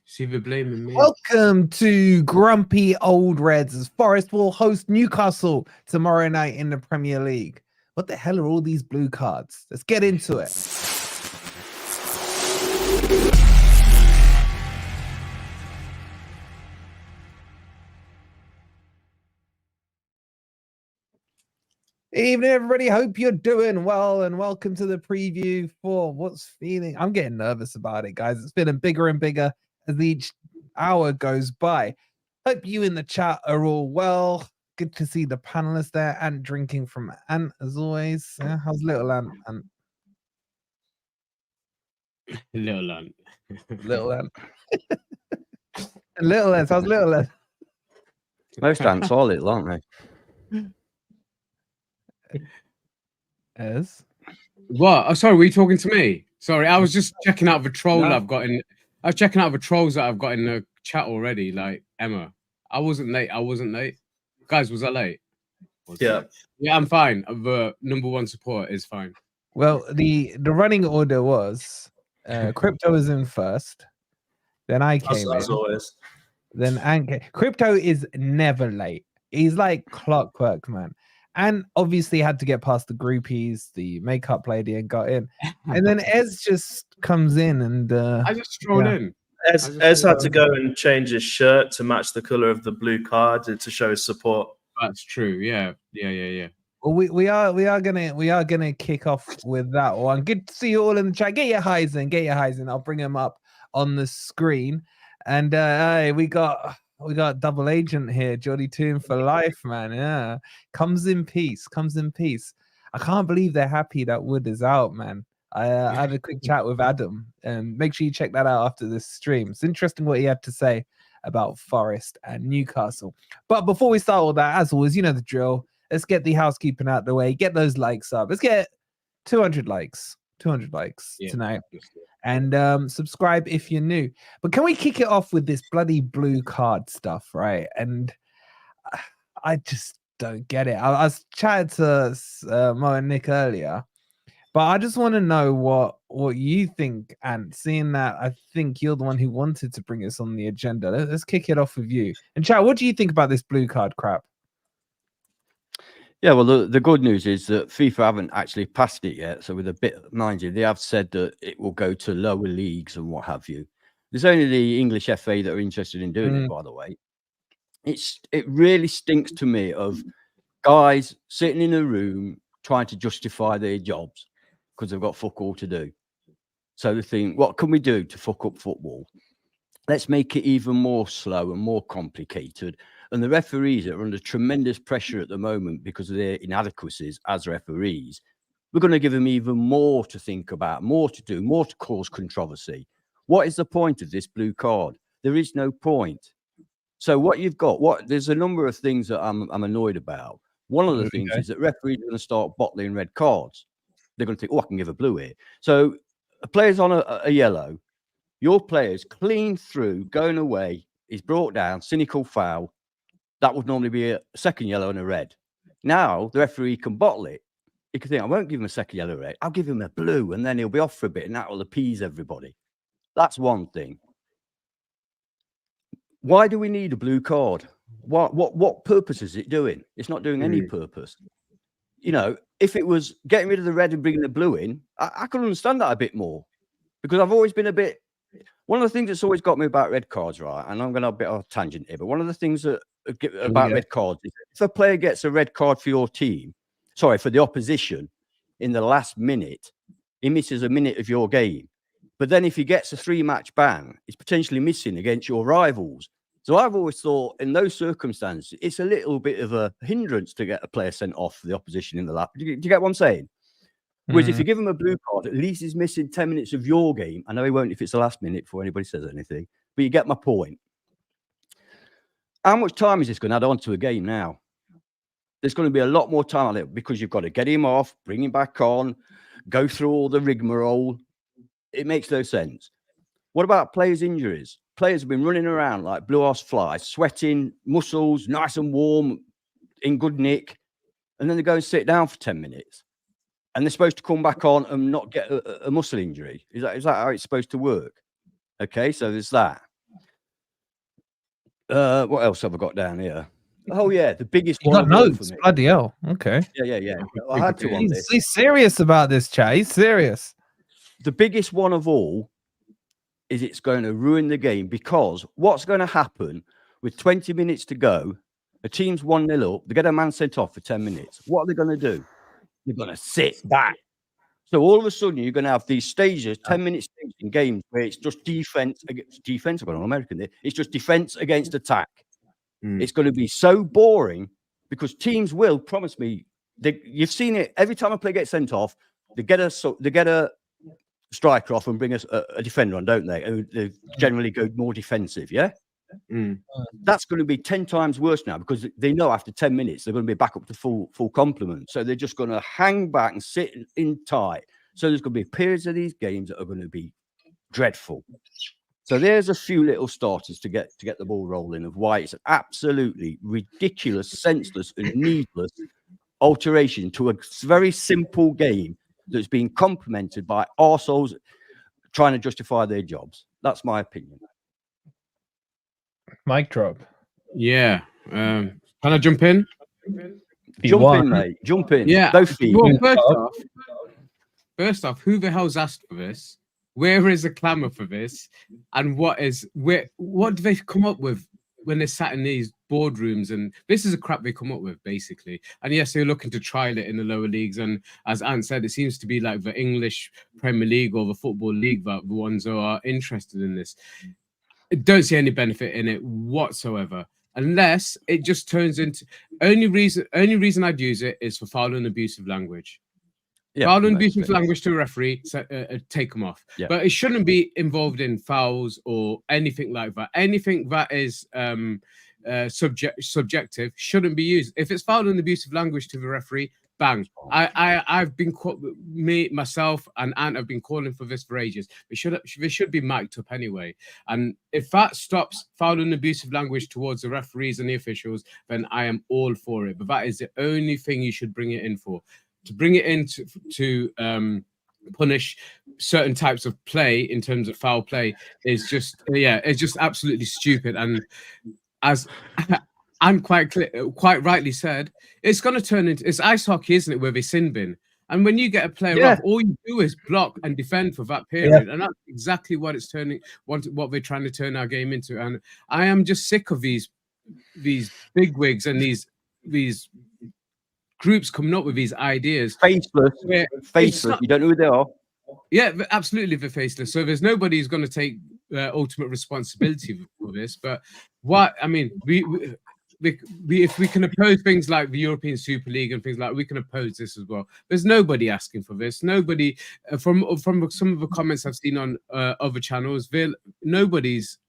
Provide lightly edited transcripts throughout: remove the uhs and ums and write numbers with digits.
See, they're blaming me. Welcome to Grumpy Old Reds as Forest will host Newcastle tomorrow night in the Premier League. What the hell are all these blue cards? Let's get into it. Evening, everybody. Hope you're doing well, and welcome to the preview for what's feeling. I'm getting nervous about it, guys. It's feeling bigger and bigger as each hour goes by. Hope you in the chat are all well. Good to see the panelists there. And drinking from Ant as always. Yeah, how's little Ant? Little Ant. Little Ant. Little Ant. How's little Ant? Most ants are little, aren't they? Yes. What? Oh, sorry, were you talking to me? Sorry, I was just checking out the troll I've got in. I was checking out the trolls that I've got in the chat already. Like Emma, I wasn't late. Guys, was I late? Yeah. Yeah, I'm fine. The number one support is fine. Well, the running order was Crypto is in first, then I came As in, always. then Ant came. Crypto is never late. He's like clockwork, man. And obviously had to get past the groupies, the makeup lady, and got in. And then Ez just comes in and I just strolled in. Ez had to go and change his shirt to match the color of the blue card to show his support. That's true. Yeah. Well, we are gonna kick off with that one. Good to see you all in the chat. Get your highs in. I'll bring them up on the screen. And hey, we got double agent here, Geordie Toon for life, man. Yeah, comes in peace. I can't believe they're happy that Wood is out, man. I had a quick chat with Adam, and make sure you check that out after this stream. It's interesting what he had to say about Forest and Newcastle. But before we start all that, as always, you know the drill. Let's get the housekeeping out of the way. Get those likes up. Let's get 200 likes. 200 likes tonight. And subscribe if you're new. But can we kick it off with this bloody blue card stuff, right? And I just don't get it. I was chatting to Mo and Nick earlier, but I just want to know what you think. And seeing that I think you're the one who wanted to bring us on the agenda, let's kick it off with you. And chat, what do you think about this blue card crap? Yeah, well, the good news is that FIFA haven't actually passed it yet. So with a bit, mind you, they have said that it will go to lower leagues and what have you. There's only the English FA that are interested in doing it, by the way. It really stinks to me of guys sitting in a room trying to justify their jobs because they've got fuck all to do. So they think, what can we do to fuck up football? Let's make it even more slow and more complicated. And the referees are under tremendous pressure at the moment because of their inadequacies as referees. We're going to give them even more to think about, more to do, more to cause controversy. What is the point of this blue card? There is no point. So what you've got, there's a number of things that I'm annoyed about. One of the things is that referees are going to start bottling red cards. They're going to think, oh, I can give a blue here. So a player's on a yellow. Your player's clean through, going away. He's brought down, cynical foul. That would normally be a second yellow and a red. Now, the referee can bottle it. He can think, I won't give him a second yellow or red. I'll give him a blue, and then he'll be off for a bit, and that will appease everybody. That's one thing. Why do we need a blue card? What purpose is it doing? It's not doing any purpose. You know, if it was getting rid of the red and bringing the blue in, I could understand that a bit more. Because I've always been a bit... One of the things that's always got me about red cards, right, and I'm going to have a bit of a tangent here, but one of the things that about red cards is if a player gets a red card for your team, for the opposition, in the last minute, he misses a minute of your game. But then if he gets a 3-match ban, he's potentially missing against your rivals. So I've always thought in those circumstances, it's a little bit of a hindrance to get a player sent off for the opposition in the lap. Do you get what I'm saying? Whereas if you give him a blue card, at least he's missing 10 minutes of your game. I know he won't if it's the last minute before anybody says anything, but you get my point. How much time is this going to add on to a game now? There's going to be a lot more time on it because you've got to get him off, bring him back on, go through all the rigmarole. It makes no sense. What about players' injuries? Players have been running around like blue-ass flies, sweating, muscles, nice and warm, in good nick, and then they go and sit down for 10 minutes. And they're supposed to come back on and not get a muscle injury. Is that how it's supposed to work? Okay, so there's that. What else have I got down here? Oh yeah, the biggest You one got of all notes. for me. Bloody hell. Okay. Yeah. I had to on this. He's serious about this, chat. He's serious. The biggest one of all is it's going to ruin the game, because what's going to happen with 20 minutes to go, a team's 1-0 up, they get a man sent off for 10 minutes. What are they going to do? They're going to sit back. So all of a sudden, you're going to have these stages, 10-minute stages in games where it's just defense against defense. I've got an American there. It's just defense against attack. It's going to be so boring, because teams will, promise me, you've seen it every time a player gets sent off, they get a striker off and bring a defender on, don't they? And they generally go more defensive, yeah? That's going to be 10 times worse now, because they know after 10 minutes they're going to be back up to full complement. So they're just going to hang back and sit in tight. So there's going to be periods of these games that are going to be dreadful. So there's a few little starters to get the ball rolling of why it's an absolutely ridiculous, senseless, and needless alteration to a very simple game that's being complemented by arseholes trying to justify their jobs. That's my opinion. Mic drop. Yeah. Can I jump in? Jump in, mate. Jump in. Yeah. Both feet. Well, first off, who the hell's asked for this? Where is the clamour for this? And what do they come up with when they're sat in these boardrooms? And this is a crap they come up with, basically. And yes, they're looking to trial it in the lower leagues. And as Ant said, it seems to be like the English Premier League or the Football League that the ones who are interested in this. I don't see any benefit in it whatsoever, unless it just turns into only reason I'd use it is for foul and abusive language. Yeah, foul and abusive language to a referee, take them off. Yeah. But it shouldn't be involved in fouls or anything like that. Anything that is subjective shouldn't be used. If it's foul and abusive language to the referee, bang. I've been myself and Ant have been calling for this for ages. They should be mic'd up anyway. And if that stops foul and abusive language towards the referees and the officials, then I am all for it. But that is the only thing you should bring it in for. To bring it in to punish certain types of play in terms of foul play is just it's just absolutely stupid. And as Anne quite rightly said, it's going to turn into ice hockey, isn't it? Where they sin bin, and when you get a player off, all you do is block and defend for that period, and that's exactly what it's what they're trying to turn our game into. And I am just sick of these bigwigs and these groups coming up with these ideas. Faceless. You don't know who they are. Yeah, absolutely, they're faceless. So there's nobody who's going to take ultimate responsibility for this. But if we can oppose things like the European Super League and things like, we can oppose this as well. There's nobody asking for this. Nobody from some of the comments I've seen on other channels, nobody's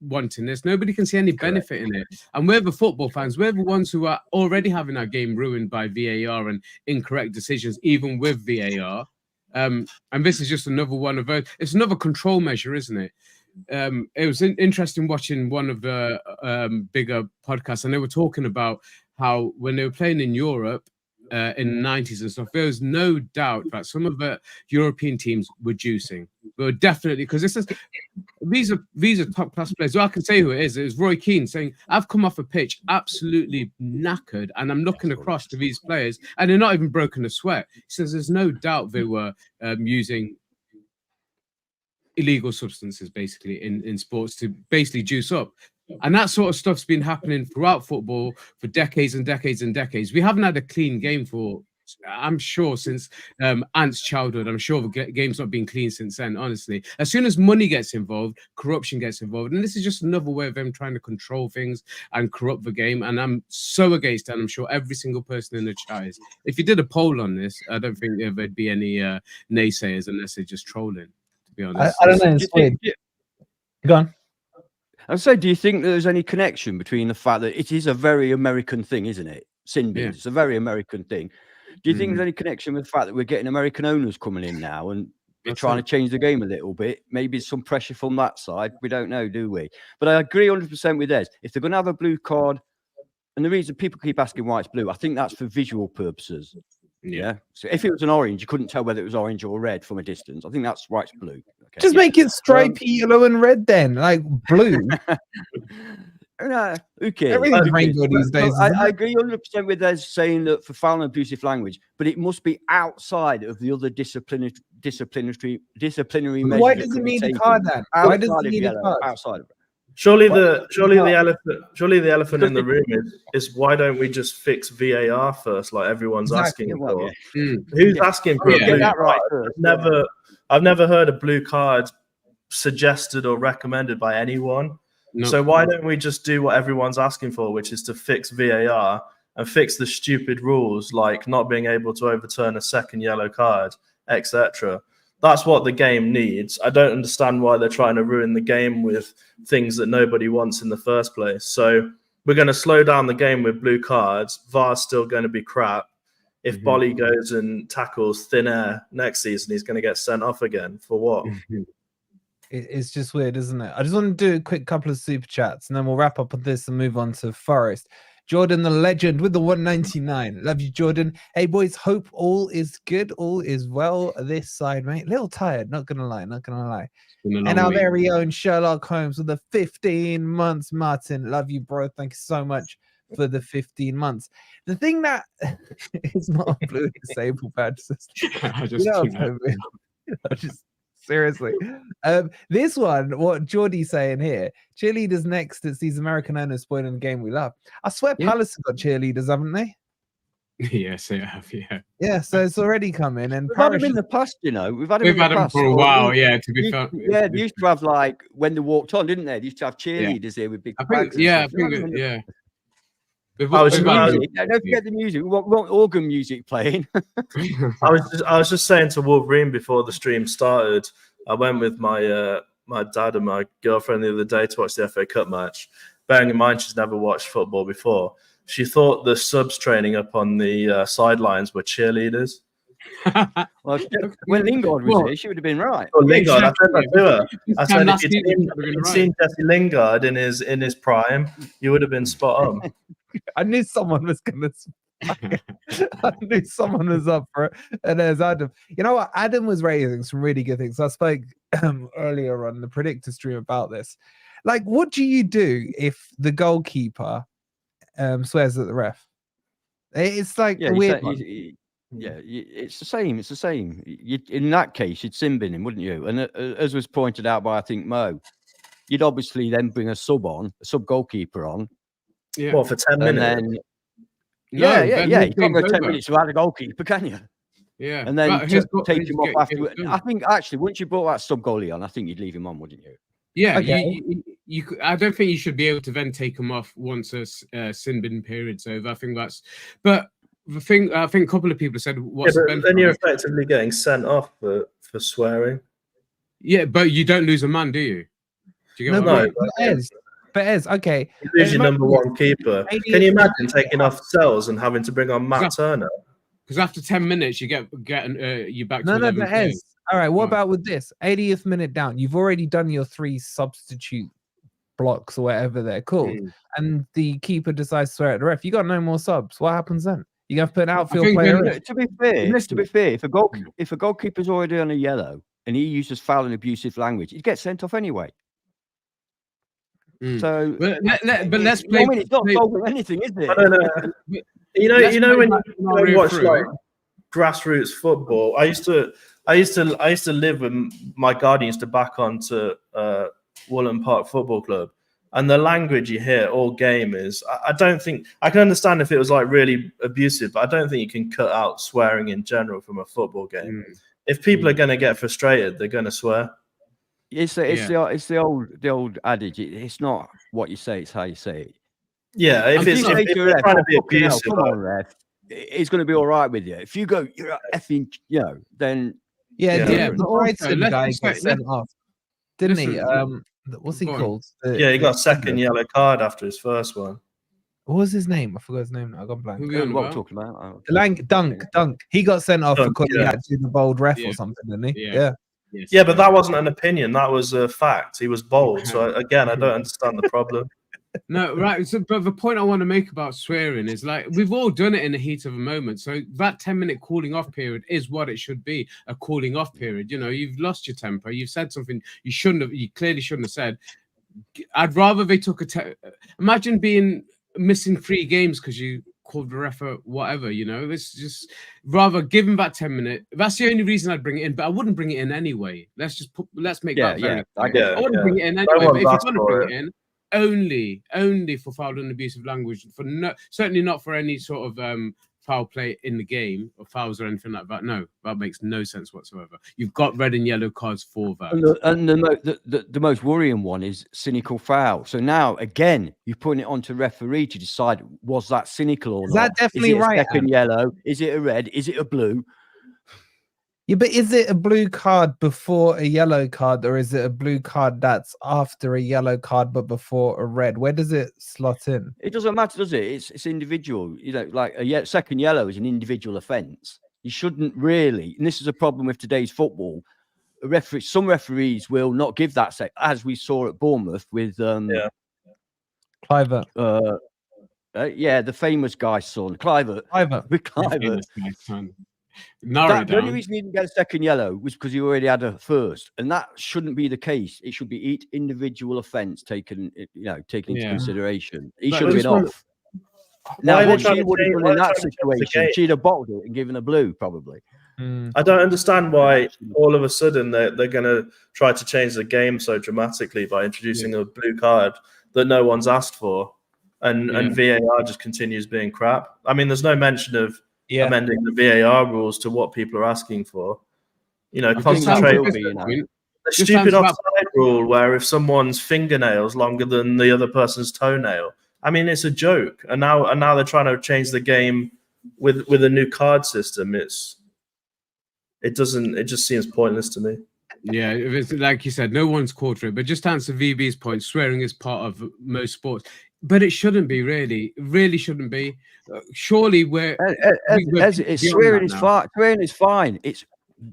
wanting this. Nobody can see any benefit in it. And we're the football fans. We're the ones who are already having our game ruined by VAR and incorrect decisions, even with VAR. And this is just another one of those. It's another control measure, isn't it? It was interesting watching one of the bigger podcasts, and they were talking about how when they were playing in Europe in the 90s and stuff, there was no doubt that some of the European teams were juicing. They were definitely, because these are top class players. So I can say who it is. It was Roy Keane saying, "I've come off a pitch absolutely knackered, and I'm looking across to these players, and they're not even broken a sweat." He says, "There's no doubt they were using illegal substances basically in sports to basically juice up." And that sort of stuff's been happening throughout football for decades and decades and decades. We haven't had a clean game for, I'm sure, since Ant's childhood. I'm sure the game's not been clean since then, honestly. As soon as money gets involved, corruption gets involved. And this is just another way of them trying to control things and corrupt the game. And I'm so against that. I'm sure every single person in the chat is. If you did a poll on this, I don't think there'd be any naysayers unless they're just trolling, to be honest. I don't know. It's weird. Go on. I would say, do you think there's any connection between the fact that it is a very American thing, isn't it? Sin bins. Yeah. It's a very American thing. Do you think there's any connection with the fact that we're getting American owners coming in now and they're trying to change the game a little bit? Maybe some pressure from that side. We don't know, do we? But I agree 100% with Des. If they're going to have a blue card, and the reason people keep asking why it's blue, I think that's for visual purposes. Yeah. So if it was an orange, you couldn't tell whether it was orange or red from a distance. I think that's why it's blue. Okay. Just make it stripy yellow and red then, like blue. No, who cares? Everything's rainbow these days. I agree 100% with those saying that for foul and abusive language, but it must be outside of the other disciplinary measures. Why does it need a card then? Why does it need a card? Outside of it. Surely the elephant in the room is why don't we just fix VAR first, like everyone's asking for? Who's asking for a blue card? I've never heard a blue card suggested or recommended by anyone. No. So why don't we just do what everyone's asking for, which is to fix VAR and fix the stupid rules like not being able to overturn a second yellow card, etc. That's what the game needs. I don't understand why they're trying to ruin the game with things that nobody wants in the first place. So we're going to slow down the game with blue cards. VAR's still going to be crap. If Bolly goes and tackles thin air next season, he's going to get sent off again. For what? It's just weird, isn't it? I just want to do a quick couple of super chats and then we'll wrap up on this and move on to Forest. Jordan, the legend with the 199. Love you, Jordan. Hey, boys, hope all is good. All is well this side, mate. A little tired, not going to lie. And our very own Sherlock Holmes with the 15 months, Martin. Love you, bro. Thank you so much for the 15 months. The thing that is not a blue disabled badge system. Seriously. This one, what Geordie's saying here, cheerleaders next. It's these American owners spoiling the game we love. I swear Palace have got cheerleaders, haven't they? Yes, they have, Yeah, so it's already coming. And we've had them in the past, you know. We've had them for a while, to be fair. Yeah, they used to have, like, when they walked on, didn't they? They used to have cheerleaders here with big flags. Don't forget the music. We want organ music playing. I was just saying to Wolverine before the stream started. I went with my my dad and my girlfriend the other day to watch the FA Cup match. Bearing in mind she's never watched football before, she thought the subs training up on the sidelines were cheerleaders. Well, when Lingard was here, she would have been right. Well, Lingard, I said that to her. I said if you'd seen Jesse Lingard in his prime, you would have been spot on. I knew someone was gonna. I knew someone was up for it, and there's Adam. You know what? Adam was raising some really good things. I spoke earlier on the predictor stream about this. Like, what do you do if the goalkeeper swears at the ref? It's like a weird one. It's the same. It's the same. In that case, you'd sin bin him, wouldn't you? And as was pointed out by, I think, Mo, you'd obviously then bring a sub goalkeeper on. Yeah. What, for 10 minutes? Then, you can't go 10 minutes without a goalkeeper, can you? Yeah. And then take him off after. I think, actually, once you brought that sub goalie on, I think you'd leave him on, wouldn't you? Yeah, okay. I don't think you should be able to then take him off once a sin bin period's over. I think that's... But... I think a couple of people said, "What's the benefit?" Then you're effectively getting sent off for swearing. Yeah, but you don't lose a man, do you? Do you get what I mean? But Ez, okay. You lose your number one keeper. Can you imagine taking off Sells and having to bring on Matt Turner? Because after 10 minutes, you get you back. No, but Ez. All right. What about with this? 80th minute down. You've already done your 3 substitute blocks or whatever they're called, and the keeper decides to swear at the ref. You got no more subs. What happens then? You have to put an outfield player in. To be fair, if a goalkeeper's already on a yellow and he uses foul and abusive language, he gets sent off anyway. So, but let's play. It's not solving anything, is it? I don't know. You know when you watch like grassroots football. I used to live with my guardian used to back onto Woollen Park Football Club. And the language you hear all game is, I don't think, I can understand if it was like really abusive, but I don't think you can cut out swearing in general from a football game. If people are going to get frustrated, they're going to swear. It's the old adage. It's not what you say, it's how you say it. Yeah, if it's trying to be abusive, come on, ref. It's going to be all right with you. If you go, you're effing, then the Brighton guy got sent off, didn't he? What's he called? He got a second yellow card after his first one. What was his name? I forgot his name now. I got blank. What we're talking about? Dunk. He got sent off because he had to do the bold ref or something, didn't he? Yeah, but that wasn't an opinion. That was a fact. He was bold. So again, I don't understand the problem. No, right. So, but the point I want to make about swearing is like we've all done it in the heat of a moment. So that 10-minute cooling off period is what it should be, a cooling off period. You know, you've lost your temper. You've said something you clearly shouldn't have said. I'd rather they took imagine being missing 3 games because you called the ref or whatever, you know. It's just rather give him that 10 minutes. That's the only reason I'd bring it in, but I wouldn't bring it in anyway. Let's make that very clear. I wouldn't bring it in anyway, but if you're gonna bring it in, only for foul and abusive language, certainly not for any sort of foul play in the game or fouls or anything like that. No, that makes no sense whatsoever. You've got red and yellow cards for that. And the most worrying one is cynical foul. So now again, you're putting it onto referee to decide was that cynical or not. Is that definitely right? Second yellow? Is it a red? Is it a blue? Yeah, but is it a blue card before a yellow card, or is it a blue card that's after a yellow card but before a red? Where does it slot in? It doesn't matter, does it? It's individual. You know, like second yellow is an individual offence. You shouldn't really, and this is a problem with today's football. Some referees will not give that as we saw at Bournemouth with Clivert. The famous guy's son, Clivert. With Clivert. The only reason he didn't get a second yellow was because he already had a first, and that shouldn't be the case. It should be each individual offence taken into consideration. He should have been off. Now, what she would have done in that situation, she'd have bottled it and given a blue, probably. I don't understand why all of a sudden they're going to try to change the game so dramatically by introducing a blue card that no one's asked for, and VAR just continues being crap. I mean, there's no mention of amending the VAR rules to what people are asking for. You know, concentrate on the stupid offside rule where if someone's fingernail's longer than the other person's toenail, I mean, it's a joke. And now they're trying to change the game with a new card system. It just seems pointless to me. Yeah, it's like you said, no one's called for it. But just to answer VB's point, swearing is part of most sports. But it shouldn't be, really. It really shouldn't be. Surely swearing is fine. Swearing is fine. It's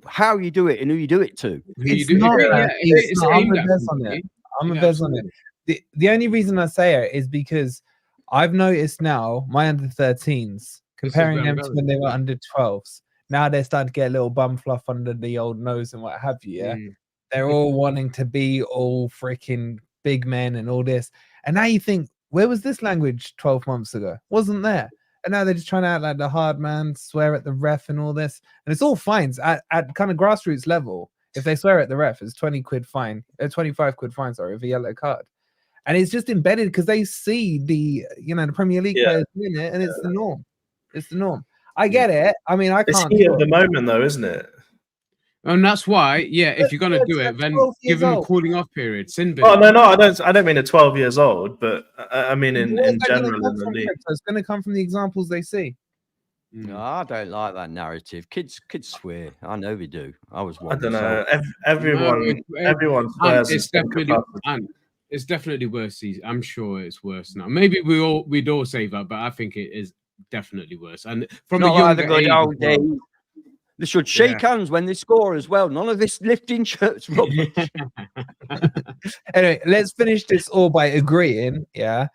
how you do it and who you do it to. I'm a bez on it. The only reason I say it is because I've noticed now my under 13s, comparing them to when they were under 12s. Now they're starting to get a little bum fluff under the old nose and what have you. Yeah, they're all wanting to be all freaking big men and all this. And now you think, where was this language 12 months ago? Wasn't there? And now they're just trying to act like the hard man, swear at the ref and all this. And it's all fines at kind of grassroots level. If they swear at the ref, it's 25 quid fine, with a yellow card. And it's just embedded because they see the Premier League players in it, and it's the norm. It's the norm. I get it. I mean, I can't. It's here at the moment, though, isn't it? And that's why, if you're gonna do it, then give them a cooling off period. Oh no, I don't mean at 12 years old, but I mean in general in the league. It's going to come from the examples they see. No, I don't like that narrative. Kids swear. I know they do. I was one. I don't know. Everyone swears. It's definitely worse. I'm sure it's worse now. Maybe we'd all say that, but I think it is definitely worse. And from a younger age, they should shake hands when they score as well. None of this lifting shirts rubbish. Anyway, let's finish this all by agreeing. The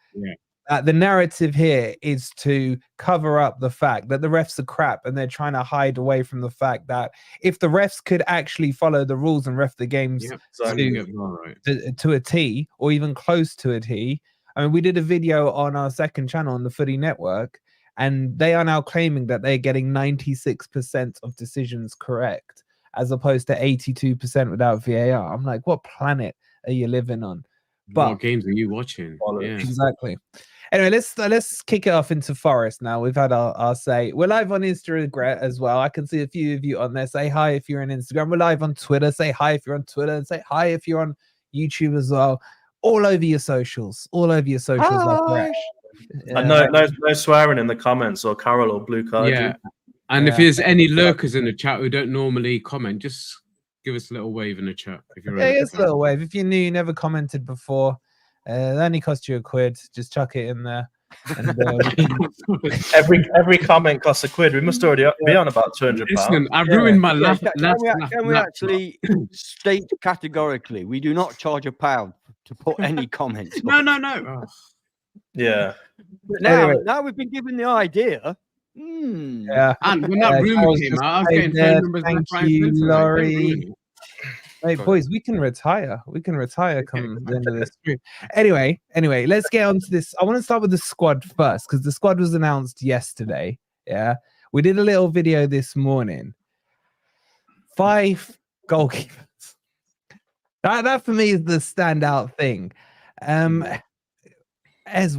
narrative here is to cover up the fact that the refs are crap, and they're trying to hide away from the fact that if the refs could actually follow the rules and ref the games to a T, or even close to a T. I mean, we did a video on our second channel on the Footy Network, and they are now claiming that they're getting 96% of decisions correct, as opposed to 82% without VAR. I'm like, what planet are you living on? But what games are you watching? Yeah. Exactly. Anyway, let's kick it off into Forest now. We've had our say. We're live on Instagram as well. I can see a few of you on there. Say hi if you're on Instagram. We're live on Twitter. Say hi if you're on Twitter, and say hi if you're on YouTube as well. All over your socials. Like and no swearing in the comments or Carol or blue card. Yeah. And if there's any lurkers in the chat who don't normally comment, just give us a little wave in the chat. If you're it's a little wave. If you're new, you never commented before, it only cost you £1. Just chuck it in there. And, every comment costs £1. We must already be on about £200. Listen, I ruined my laugh. Can we actually state categorically we do not charge £1 to put any comments? No. Oh. Yeah. But now we've been given the idea. Yeah. And when that rumor came out, I was getting phone numbers. Thank you, Laurie. Hey, boys, we can retire. Come the end of this stream. Anyway, let's get on to this. I want to start with the squad first because the squad was announced yesterday. Yeah, we did a little video this morning. 5 goalkeepers. That for me is the standout thing. Ez,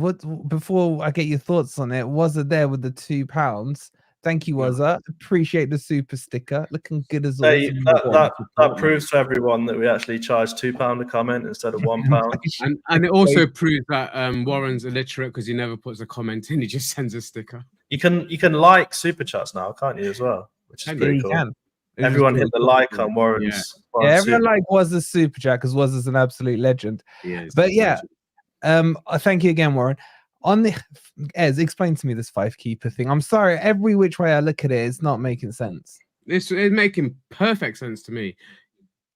before I get your thoughts on it, was it there with the £2? Thank you, Wazza. Appreciate the super sticker. Looking good as always. That proves to everyone that we actually charge £2 a comment instead of £1. and it also proves that Warren's illiterate because he never puts a comment in. He just sends a sticker. You can like super chats now, can't you, as well? Which is pretty cool. Can. Everyone hit the like on Warren's. Yeah, everyone like Wazza's super chat because Wazza's an absolute legend. Yeah, but yeah, thank you again, Warren. On the Ez, explain to me this 5 keeper thing. I'm sorry, every which way I look at it, it's not making sense. It's making perfect sense to me.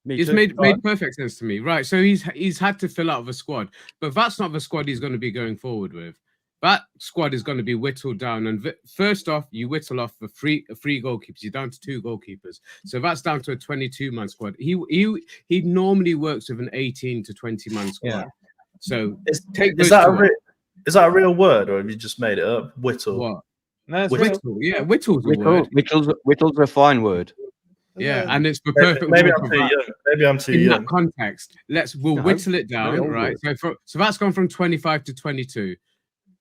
It's made perfect sense to me. Right, so he's had to fill out of a squad, but that's not the squad he's going to be going forward with. That squad is going to be whittled down, and first off, you whittle off the three goalkeepers. You're down to 2 goalkeepers, so that's down to a 22-man squad. He normally works with an 18 to 20-man squad. Yeah. So is that a real word, or have you just made it up? Whittle. What? No, it's whittle. Yeah, whittle's a word. Whittle's a fine word. Yeah, and it's the perfect. Maybe I'm too young. In that context, we'll whittle it down, right? So that's gone from 25 to 22.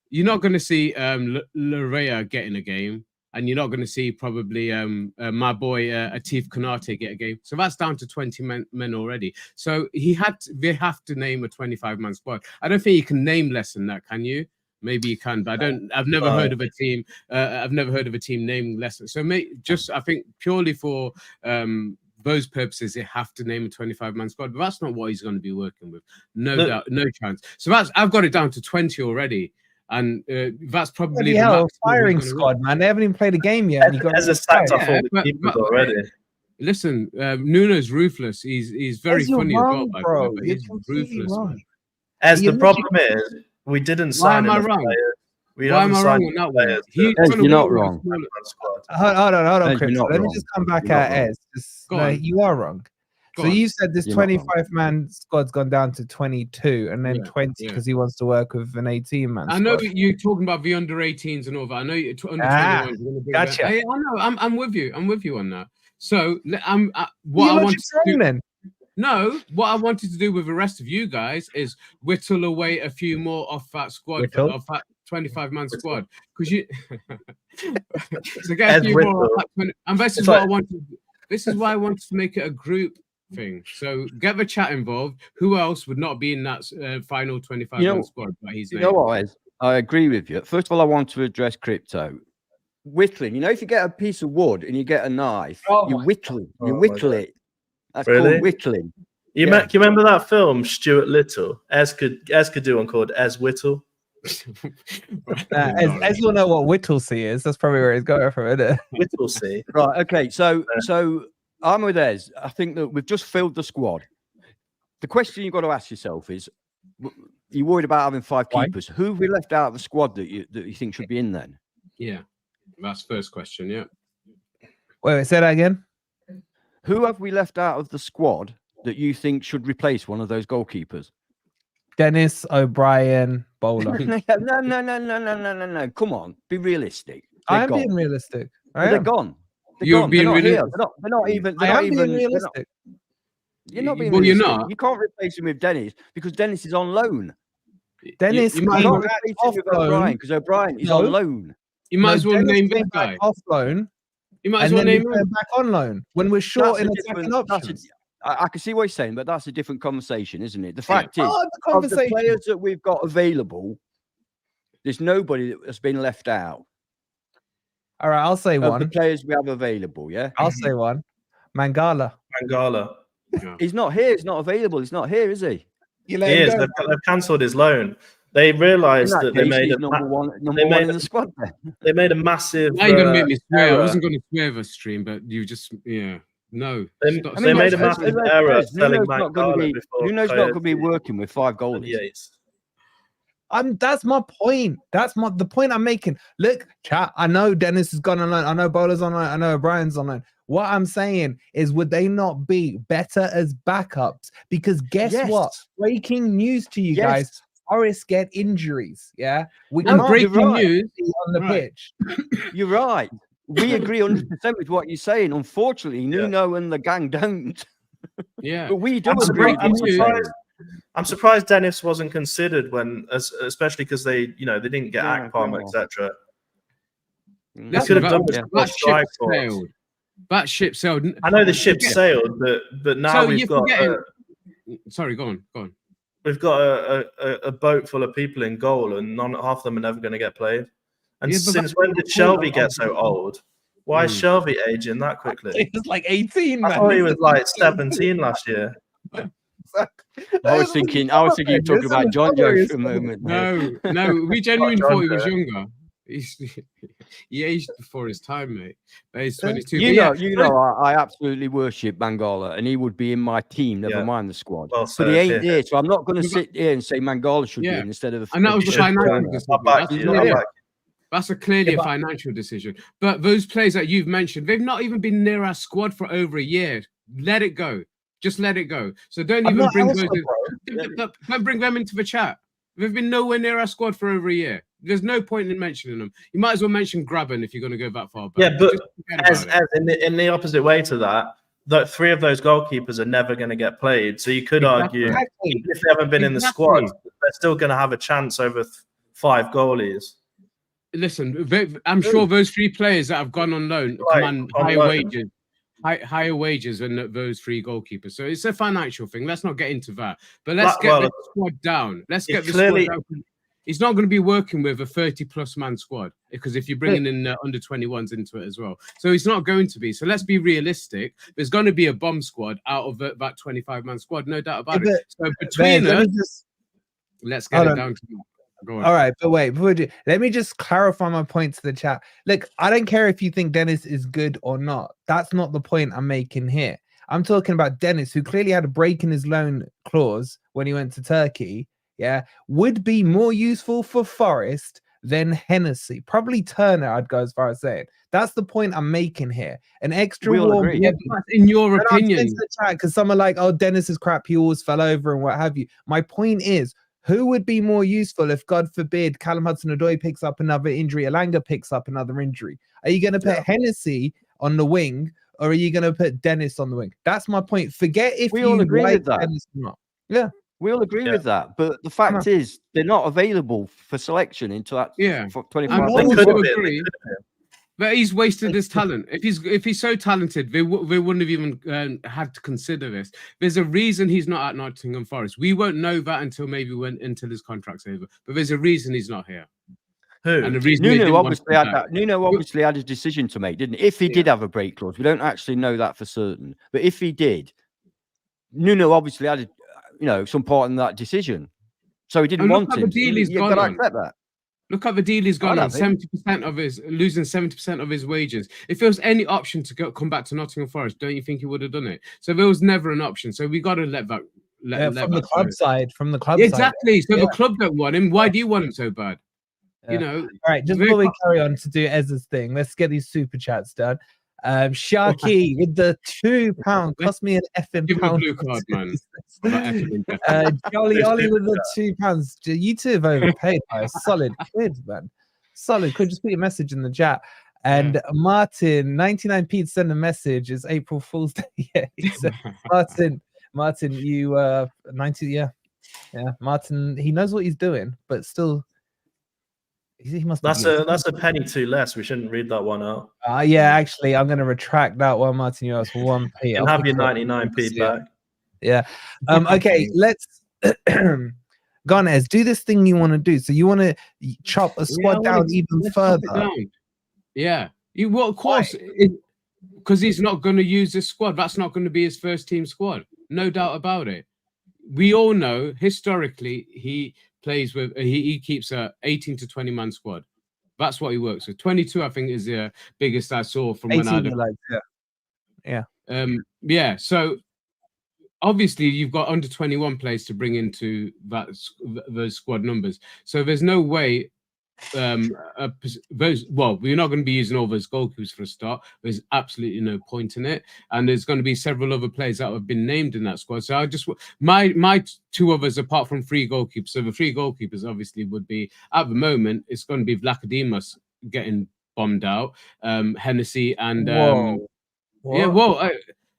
You're not going to see Larea get in a game, and you're not going to see probably my boy Atif Konate get a game. So that's down to 20 men already. So they have to name a 25-man squad. I don't think you can name less than that, can you? Maybe you can, but I've never heard of a team. I've never heard of a team naming less. So I think purely for those purposes, they have to name a 25-man squad. But that's not what he's going to be working with. No doubt, no chance. So I've got it down to 20 already. And that's probably the firing squad, man. They haven't even played a game yet. As a sacked off all the keepers already. Listen, Nuno's ruthless. He's very funny wrong, as well, bro. But he's ruthless. Wrong. As the problem is, we didn't sign. Why am I wrong? Why am I wrong on that one? You're not wrong. Hold on, Chris. Let me just come back at Ez. You are wrong. So you said this 25-man squad's gone down to 22 and then 20 because he wants to work with an 18-man squad. I know you're talking about the under-18s and all that. I know you're under 21s. Gotcha. Hey, I know. I'm with you. I'm with you on that. So what I wanted to do with the rest of you guys is whittle away a few more off that squad, of that 25-man squad. Because you so get a few more off that and this is what I wanted. This is why I wanted to make it a group thing. So get the chat involved. Who else would not be in that final 25-man squad? But he's I agree with you. First of all, I want to address crypto. Whittling. If you get a piece of wood and you get a knife, you whittle it. You whittle it. That's called whittling. You remember that film, Stuart Little? Ez could do one called Ez Whittle. Ez will know what Whittlesea is. That's probably where he's going from, isn't it? Whittlesea. Right. Okay. So I'm with Ez. I think that we've just filled the squad. The question you've got to ask yourself is, you're worried about having 5 keepers. Who have we left out of the squad that you think should be in then? Yeah. That's first question, yeah. Wait, say that again. Who have we left out of the squad that you think should replace one of those goalkeepers? Dennis, O'Brien, Bowler. No. Come on, be realistic. I'm being realistic. They're gone. You're being realistic. They're not even. Being realistic. You're not being. Well, realistic. you're not. You can't replace him with Dennis because Dennis is on loan. Dennis, you might not replace him with O'Brien because O'Brien is on loan. You might as well name this guy off loan. You might as well name him back on loan when we're short in attacking options. I can see what you're saying, but that's a different conversation, isn't it? The fact is, of the players that we've got available, there's nobody that has been left out. All right, I'll say one. The players we have available, yeah? I'll say one. Mangala. Yeah. He's not here. He's not available. He's not here, is he? He is. They've cancelled his loan. They realised that they made a number one in the squad. They made a massive. Now you're gonna make me swear. I wasn't gonna swear the stream, but you just no. They made a massive error selling Mangala before. Nuno's not going to be working with 5 goalies. That's my point. The point I'm making. Look, chat. I know Dennis has gone on loan. I know Bowler's on loan. I know O'Brien's on loan. What I'm saying is, would they not be better as backups? Because guess what? Breaking news to you guys. Forest get injuries. Yeah, we can't breaking news on the pitch. You're right. We agree 100% with what you're saying. Unfortunately, Nuno and the gang don't. Yeah, but we do agree. I'm surprised Dennis wasn't considered especially because they didn't get Akpom, etc. They could have done that ship sailed. I know the ship sailed, but now we've got. Sorry, go on. We've got a boat full of people in goal, and half of them are never going to get played. And since when did Shelby get so old? Why is Shelby aging that quickly? He was like 18, man. I thought he was like 17 last year. I was thinking you're talking about John Joe for a moment. No, we genuinely thought he was younger. He aged before his time, mate. But he's 22. I absolutely worship Mangala, and he would be in my team, never mind the squad. Well, but he ain't here, so I'm not going to sit here and say Mangala should be in instead of. And that was the financial decision. That's clearly a financial decision. But those players that you've mentioned, they've not even been near our squad for over a year. Let it go. Just let it go. So don't even bring don't bring them into the chat. They've been nowhere near our squad for over a year. There's no point in mentioning them. You might as well mention Graben if you're going to go that far back. Yeah, but as in the opposite way to that, 3 of those goalkeepers are never going to get played. So you could argue, even if they haven't been in the squad, they're still going to have a chance over 5 goalies. Listen, I'm sure those 3 players that have gone on loan command higher wages than those 3 goalkeepers. So it's a financial thing. Let's not get into that. But let's get the squad down. Let's get the squad down. He's not going to be working with a 30-plus man squad because if you're bringing in under 21s into it as well. So he's not going to be. So let's be realistic. There's going to be a bomb squad out of that 25-man squad, no doubt about it. So between us, let's get it down to that. All right, but wait, let me just clarify my point to the chat. Look, I don't care if you think Dennis is good or not. That's not the point I'm making here. I'm talking about Dennis, who clearly had a break in his loan clause when he went to Turkey. Yeah, would be more useful for Forest than Hennessy. Probably Turner, I'd go as far as saying. That's the point I'm making here. An extra warm, in your opinion, because some are like, "Oh, Dennis is crap. He always fell over and what have you." My point is, who would be more useful if, God forbid, Callum Hudson-Odoi picks up another injury, Alanga picks up another injury? Are you going to put Hennessy on the wing, or are you going to put Dennis on the wing? That's my point. Forget if we all agree with that. Dennis or not. Yeah. We all agree with that, but the fact is they're not available for selection until that 25. But he's wasted his talent. If he's so talented, they wouldn't have even had to consider this. There's a reason he's not at Nottingham Forest. We won't know that until until his contract's over. But there's a reason he's not here. Who? And the reason Nuno obviously had a decision to make, didn't he? If he did have a break clause, we don't actually know that for certain. But if he did, Nuno obviously had some part in that decision. So he didn't want him. You've got to accept that. Look at the deal he's gone on. 70% of losing 70% of his wages. If there was any option to come back to Nottingham Forest, don't you think he would have done it? So there was never an option. So we got to let that. From the club side. Exactly. So the club don't want him. Why do you want him so bad? All right. Just before we carry on to do Ezra's thing, let's get these super chats done. Sharky with the £2 cost me an effing pound. Blue card, man. Jolly Ollie with the £2. You two have overpaid by a solid quid, man. Solid quid. Just put your message in the chat. And Martin, 99p to send a message. It's April Fool's Day. Yeah, Martin, you 90. Yeah. Martin, he knows what he's doing, but still. He must. That's a penny too less. We shouldn't read that one out. Actually, I'm going to retract that one, Martin. You asked for 1p. You can have your 99p back. Yeah. Okay. Let's go on, Ez. Do this thing you want to do. So you want to chop a squad down even further. Yeah. Of course, because he's not going to use this squad. That's not going to be his first team squad. No doubt about it. We all know historically he plays with he keeps a 18 to 20 man squad. That's what he works with. 22, I think, is the biggest I saw from when I So obviously you've got under 21 players to bring into those squad numbers. So there's no way well, we're not going to be using all those goalkeepers for a start. There's absolutely no point in it, and there's going to be several other players that have been named in that squad. So I just my two others apart from 3 goalkeepers. So the 3 goalkeepers obviously would be at the moment. It's going to be Vlachodimos getting bombed out, Hennessy and yeah. Well,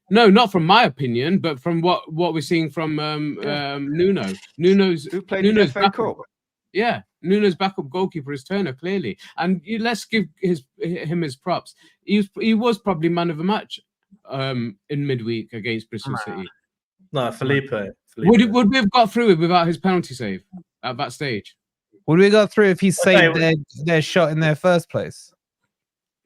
no, not from my opinion, but from what we're seeing from Nuno. Nuno's FA Cup. Yeah, Nuno's backup goalkeeper is Turner, clearly, and let's give him his props. He was probably man of the match in midweek against Bristol City. No, Felipe. Would we have got through it without his penalty save at that stage? Would we got through if he saved their shot in their first place?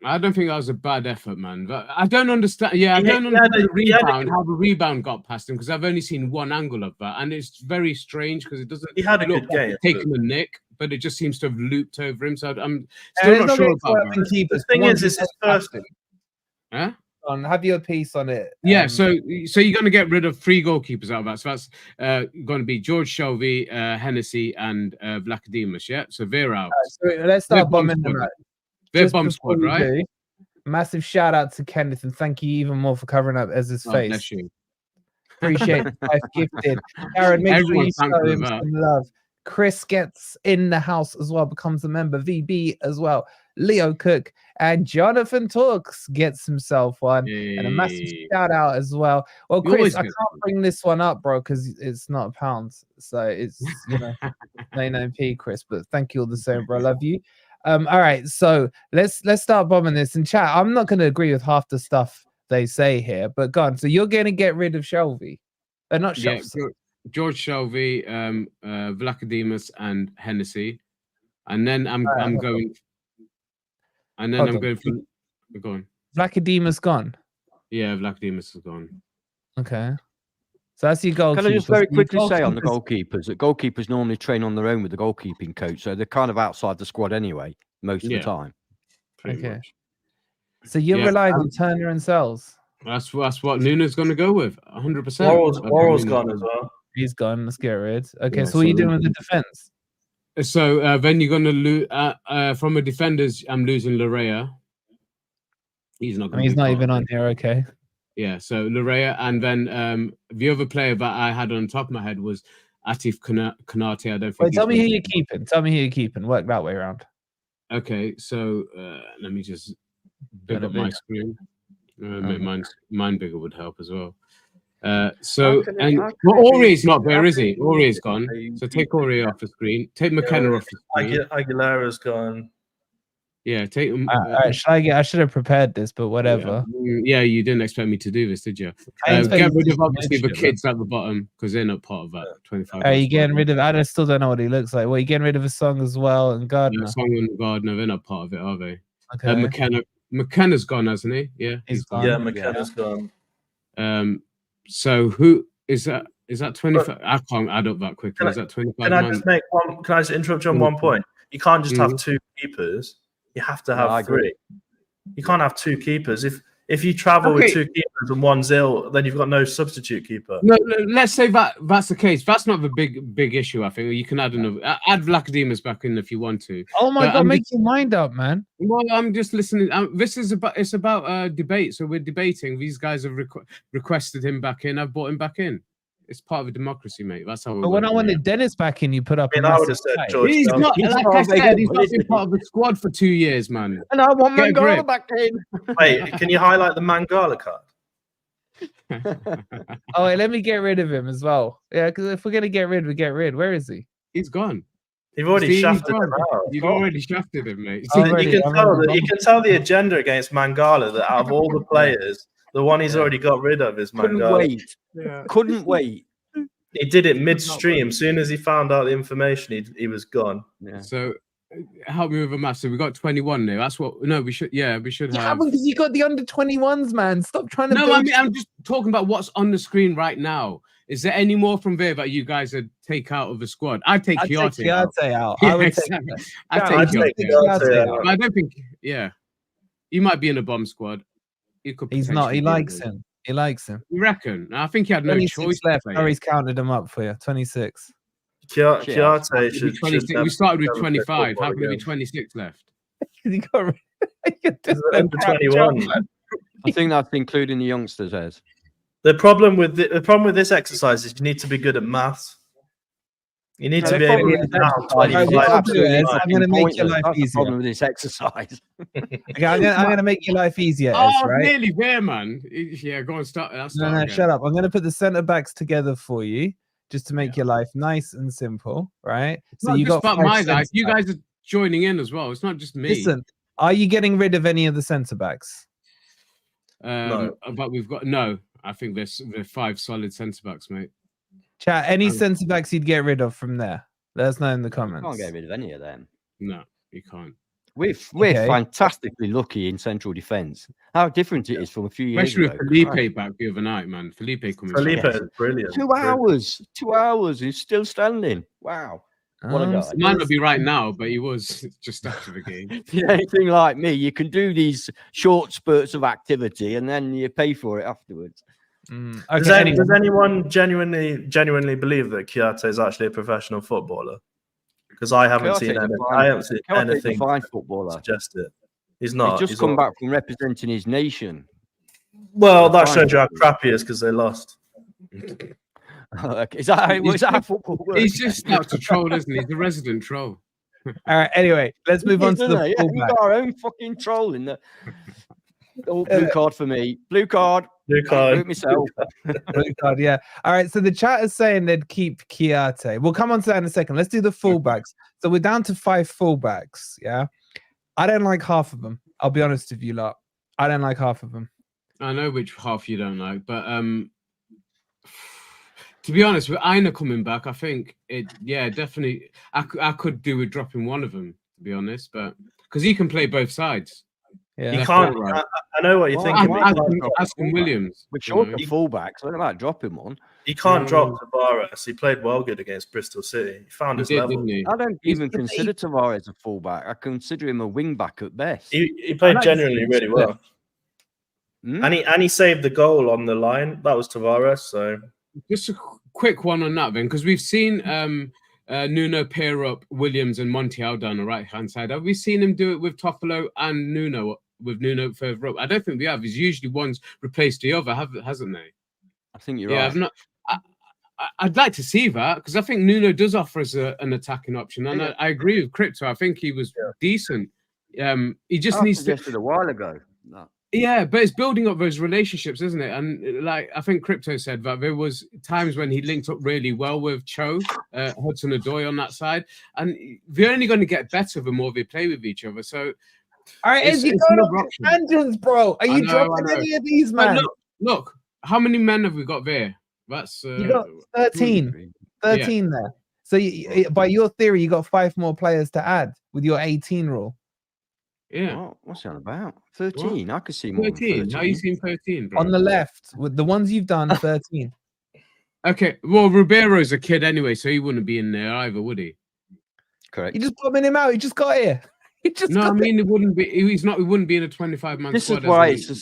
I don't think that was a bad effort, man. But I don't understand. Yeah, I don't understand how the rebound got past him, because I've only seen one angle of that, and it's very strange because it doesn't. He had a look good game, taking a nick, but it just seems to have looped over him. So I'm still not sure about that. The thing is, it's his first. Huh? Have your piece on it. Yeah, so you're going to get rid of 3 goalkeepers out of that. So that's going to be George Shelby, Hennessy, and Vlachodimos. Yeah, so they're out. So let's start bombing them out. They're bomb squad, right? Massive shout out to Kenneth, and thank you even more for covering up Ez's face. Bless you. Appreciate it. I've gifted. Aaron, make sure you show him some love. Chris gets in the house as well, becomes a member. VB as well. Leo Cook and Jonathan Talks gets himself one. And a massive shout out as well. Well, Chris, I can't bring this one up, bro, because it's not £1. So it's 99p, Chris. But thank you all the same, bro. I love you. All right, so let's start bombing this in chat. I'm not going to agree with half the stuff they say here, but go on. So you're going to get rid of Shelby, not Shelby. Yeah, George Shelby, Vlachodimos, and Hennessy, and then I'm going. And then I'm going for. Go on. Vlachodimos gone. Yeah, Vlachodimos is gone. Okay. So that's your goalkeeper. Can I just very quickly say on the goalkeepers that goalkeepers normally train on their own with the goalkeeping coach, so they're kind of outside the squad anyway most of the time. Okay. Much. So you're relying on Turner and Sells. That's what Nuno's going to go with, 100%. Worrell's gone as well. He's gone. Let's get rid. Okay, so what are you doing with the defense? So then you're going to lose from a defenders. I'm losing Larea. He's not. He's not even on here. Okay. Yeah, so Larea, and then the other player that I had on top of my head was Atif Konate. I don't think. Wait, tell me who you're keeping. Tell me who you're keeping. Work that way around. Okay, so let me just big up my screen. Make mine bigger would help as well. Ori is not there, is he? Ori is gone. So take Ori off the screen. Take McKenna off the screen. Aguilera's gone. Yeah, take him. I should have prepared this, but whatever. Yeah, you didn't expect me to do this, did you? Get rid of obviously the kids at the bottom because they're not part of that 25. Are you getting rid of? I still don't know what he looks like. Well, you getting rid of a Song as well and Gardner. Song and Gardner, they're not part of it, are they? Okay. McKenna's gone, hasn't he? Yeah, he's gone. Yeah, McKenna's gone. So who is that? Is that 25? I can't add up that quickly. Is that 25? Can I just interrupt you on one point? You can't just have 2 keepers. You have to have 3. You can't have 2 keepers. If you travel with 2 keepers and 1's ill, then you've got no substitute keeper. No, let's say that's the case. That's not the big issue. I think you can add add Vlachodimos back in if you want to. Oh my God, make your mind up, man. Well, I'm just listening. It's about debate. So we're debating. These guys have requested him back in. I've brought him back in. It's part of a democracy, mate. That's how. But when I wanted Dennis back in, you put up. I would have said George. He's not. Like I said, he's not been part of the squad for 2 years, man. And I want Mangala back in. Wait, can you highlight the Mangala card? Oh, wait, let me get rid of him as well. Yeah, because if we're gonna get rid, we get rid. Where is he? He's gone. You've already shafted him out. You've already shafted him, mate. You can tell the agenda against Mangala that out of all the players, the one he's already got rid of is Mangala. Couldn't wait. He did it midstream. As soon as he found out the information, he was gone. Yeah. So help me with a math. So we got 21 now. That's what. No, we should. Yeah, we should have. Yeah, because you got the under 21s, man. Stop trying to. No, I mean, I'm just talking about what's on the screen right now. Is there any more from there that you guys would take out of the squad? I'd take Chiarte out. Yeah, I would exactly. take. I'd take Chiarte out. I don't think. Yeah, he might be in a bomb squad. He's not. He likes him. He likes him. You reckon? I think he had no choice left. Harry's counted him up for you. 26. Chiarte should 26. We started with 25. How can there be 26 left? You got under 21. I think that's including the youngsters, Ez. The problem with this exercise is you need to be good at maths. You need to be able to count 25. I'm going to make your life easier. Problem with this exercise. Okay, I'm going to make your life easier, Ez, right? Nearly there, man. Yeah, go on, start. No, shut up. I'm going to put the centre backs together for you, just to make your life nice and simple, right? So you got about my life. You guys are joining in as well. It's not just me. Listen, are you getting rid of any of the centre backs? No. But we've got no. I think there's 5 solid centre backs, mate. Chat, any centre backs you'd get rid of from there? Let us know in the comments. You can't get rid of any of them. No, you can't. We're fantastically lucky in central defence. How different it is from a few years ago. Especially with Felipe back the other night, man. Felipe is brilliant. 2 hours. 2 hours. He's still standing. Wow. What a guy. He might not be right now, but he was just after the game. If you're anything like me, you can do these short spurts of activity and then you pay for it afterwards. Okay, does anyone genuinely believe that Chiarte is actually a professional footballer? Because I haven't seen anything footballer suggest it. He's not. He's just come back from representing his nation. Well, that shows you how crap he is because they lost. Is that football work? He's just out to troll, isn't he? He's a resident troll. All right. Anyway, let's move on to the fullback. We've got our own fucking troll in the blue card for me. Blue card. Blue card. Myself. Blue card. Yeah. All right. So the chat is saying they'd keep Chiarte. We'll come on to that in a second. Let's do the fullbacks. So we're down to 5 fullbacks. Yeah. I don't like half of them. I'll be honest with you lot. I don't like half of them. I know which half you don't like, but to be honest, with Aina coming back, I think definitely. I could do with dropping one of them, to be honest, but because he can play both sides. Yeah, you can't. Right. I know what you're thinking. Asking Williams. We're short of fullbacks. What about dropping one? He can't drop Tavares. He played well good against Bristol City. He found his level. I don't even consider Tavares a fullback. I consider him a wing back at best. He played genuinely really well. And he saved the goal on the line. That was Tavares. So just a quick one on that then, because we've seen Nuno pair up Williams and Montiel down the right hand side. Have we seen him do it with Toffolo and Nuno? With Nuno further up, I don't think we have. He's usually one's replaced the other, hasn't they? I think you're right. I've not. I'd like to see that because I think Nuno does offer us an attacking option, and I agree with Crypto. I think he was decent. He just needs to. A while ago. No. Yeah, but it's building up those relationships, isn't it? And like I think Crypto said that there was times when he linked up really well with Cho, Hudson-Odoi on that side, and they're only going to get better the more they play with each other. So. All right, as you go on tangents, bro. Are you dropping any of these, man? Look, how many men have we got there? That's you got 13 there. So by your theory, you got 5 more players to add with your 18 rule. Yeah. What's that about? 13. What? I could see more. 13. How you seen 13, bro? On the left, with the ones you've done, 13. Okay. Well, Ribeiro's a kid anyway, so he wouldn't be in there either, would he? Correct. You just bombing him out. He just got here. It wouldn't be. He wouldn't be in a 25-man squad. This is why it's a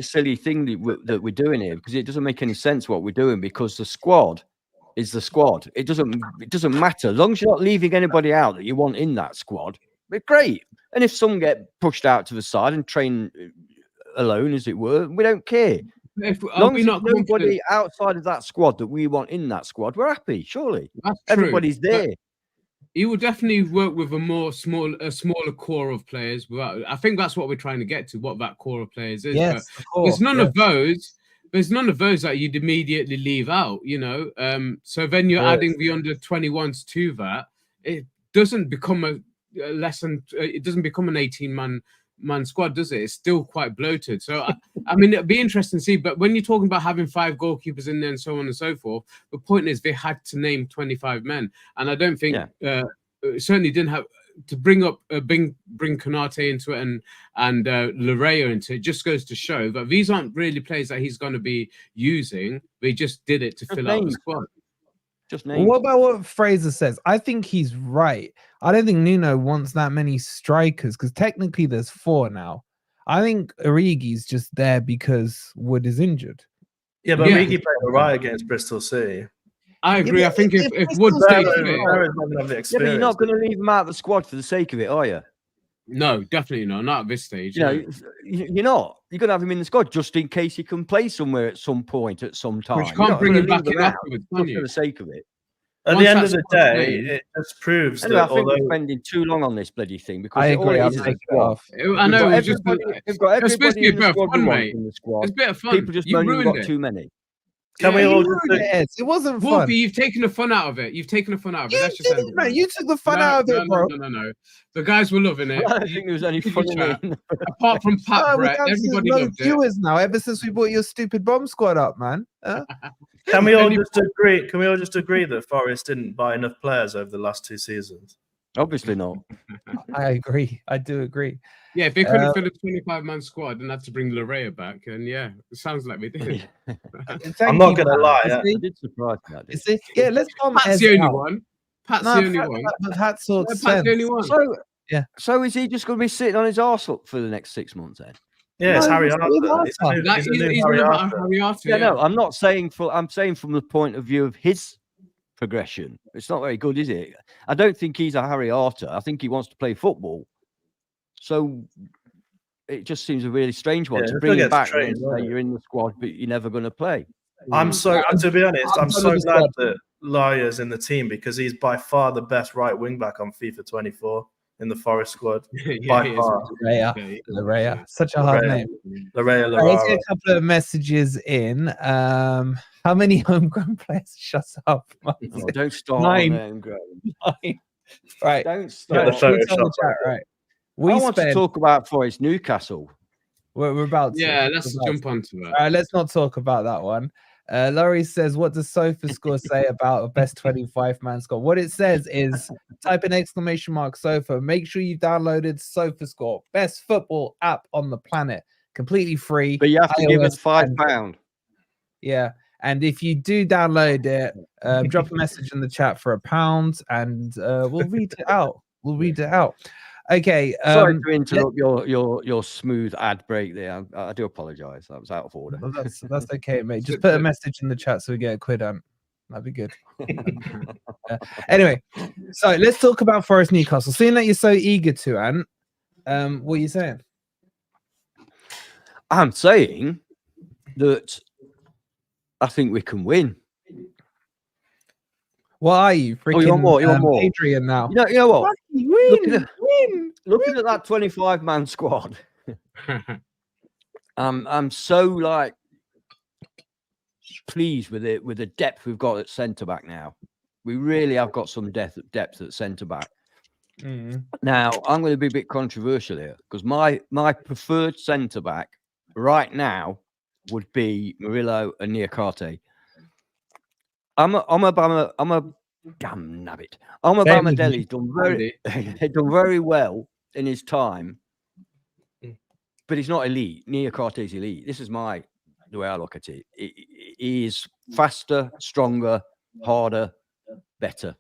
silly thing that we're doing here, because it doesn't make any sense what we're doing, because the squad is the squad. It doesn't matter as long as you're not leaving anybody out that you want in that squad. But great. And if some get pushed out to the side and train alone, as it were, we don't care. As long as there's nobody outside of that squad that we want in that squad, we're happy. Surely, everybody's there. But he will definitely work with a smaller core of players. I think that's what we're trying to get to. What that core of players is. Yes, there's none of those. There's none of those that you'd immediately leave out. So then you're adding the under 21s to that. It doesn't become it doesn't become an 18-man squad, does it? It's still quite bloated. So I mean, it'd be interesting to see. But when you're talking about having 5 goalkeepers in there and so on and so forth, the point is they had to name 25 men, and I don't think certainly didn't have to bring Konate into it and Larea into it. Just goes to show that these aren't really players that he's going to be using. They just did it to fill out the squad. What about what Fraser says? I think he's right. I don't think Nuno wants that many strikers because technically there's 4 now. I think Origi's just there because Wood is injured. Yeah, but Origi played all right against Bristol City. I agree. I think if Wood stayed fit, but you're not going to leave him out of the squad for the sake of it, are you? No, definitely not. Not at this stage. You know, you're not. You're going to have him in the squad just in case he can play somewhere at some point, at some time. But you can't bring him back in afterwards, for the sake of it. At the end of the day, it just proves that. I think we're spending too long on this bloody thing because I agree. I'll take it off. I know. It's just it's supposed to be a bit of fun, mate. It's a bit of fun. People just moan you've got too many. Can we all just? It wasn't fun. But you've taken the fun out of it. You've taken the fun out of it. That's just man. You took the fun out of it, bro. No. The guys were loving it. I don't think there was any fun in it. Apart from Pat Brett, everybody loved viewers now. Ever since we brought your stupid bomb squad up, man. Can we all just agree? Can we all just agree that Forest didn't buy enough players over the last 2 seasons? Obviously not. I agree. I do agree. Yeah, if they couldn't fill a 25-man squad and had to bring Larea back, and yeah, it sounds like we did. I'm not gonna lie. It did surprise me. Yeah, let's come. Pat's the only one. Pat's the only one. Pat's the only one. So yeah. So is he just going to be sitting on his arse up for the next 6 months then? Yeah, it's Harry Arthur. He's Harry Arthur. Yeah, no, I'm not saying I'm saying from the point of view of his progression. It's not very good, is it? I don't think he's a Harry Arthur. I think he wants to play football. So it just seems a really strange one to bring him back and say you're in the squad, but you're never going to play. To be honest, I'm so glad that Laria's in the team because he's by far the best right wing back on FIFA 24 in the Forest squad. By far. Larea. Such a hard name. Larea. Let's get a couple of messages in. How many homegrown players? Shut up. Don't start 9. homegrown. 9. Right. Don't start. Right. I want to talk about Forest Newcastle. We're about to. Yeah, let's jump onto that. All right, let's not talk about that one. Laurie says, what does SofaScore say about a best 25-man squad? What it says is type an exclamation mark Sofa. Make sure you downloaded SofaScore, best football app on the planet, completely free. But you have to give us £5. Yeah. And if you do download it, drop a message in the chat for £1 and we'll read it out. Okay. Sorry to interrupt your smooth ad break there. I do apologize. That was out of order. Well, that's okay, mate. Just put a message in the chat so we get a quid on. That'd be good. Anyway, so let's talk about Forest Newcastle. Seeing that you're so eager to, Ant, what are you saying? I'm saying that I think we can win. What are you? Freaking you want more. Adrian now. You know what? Win. Looking at that 25-man squad, I'm so like pleased with it, with the depth we've got at centre back now. We really have got some depth at centre back. Now I'm going to be a bit controversial here because my preferred centre back right now would be Murillo and Niakate. I'm a damn nabbit. Deli's done very well in his time, but he's not elite. Niakate's elite. This is the way I look at it. He is faster, stronger, harder, better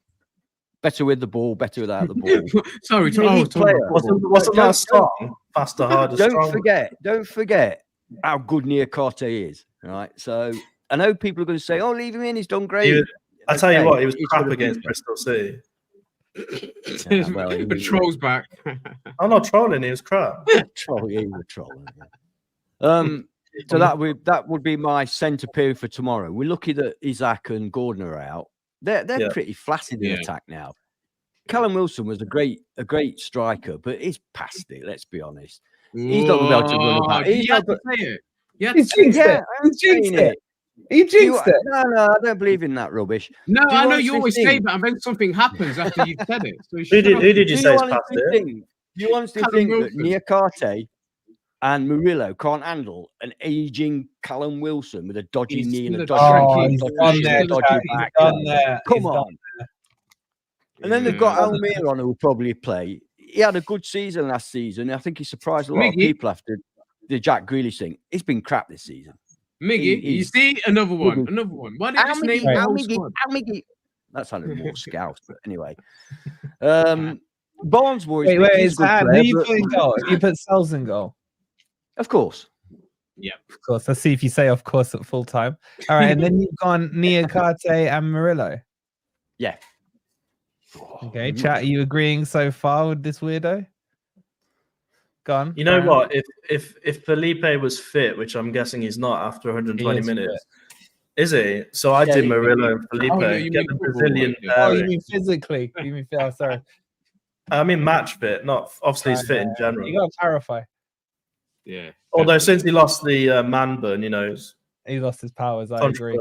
with the ball, better without the ball. Sorry, what's that song? Faster, harder, stronger. Don't forget how good Niakate is. Right, so I know people are going to say, "Oh, leave him in. He's done great." I tell you what, he was crap against Bristol City. But Troll's back. I'm not trolling. He was crap. Trolling. So that would be my centre period for tomorrow. We're lucky that Isaac and Gordon are out. They're pretty flaccid in attack now. Callum Wilson was a great striker, but he's past it. Let's be honest. He's not going to be able to run about. He's not going to say it. He's jinxed it. He jinxed it. No, I don't believe in that rubbish. No, I know you always say that, and then something happens after you've said it. So who did you say is past it? Do you honestly think that Niakate and Murillo can't handle an aging Callum Wilson with a dodgy knee and a dodgy back? Come on. And then they've got Almir on who will probably play. He had a good season last season. I think he surprised a lot of people after the Jack Grealish thing. He's been crap this season. Miggy, you see another one. Why did you just name the whole squad? That sounded more scout, but anyway. Barnesworth. Wait, is that who you put in goal? You put Sells in goal. Of course. Yeah, of course. Let's see if you say of course at full time. All right, and then you've gone Niakate and Murillo. Yeah. Okay, chat. Are you agreeing so far with this weirdo? Gone. You know what? If Felipe was fit, which I'm guessing he's not after 120 minutes, is he? So I did Murillo and Felipe. Oh, no, you get mean the Brazilian. Oh, you mean physically? You mean oh, sorry. I mean match fit, not obviously he's fit in general. You got to clarify. Yeah. Although since he lost the man bun, you know, he lost his powers. I agree.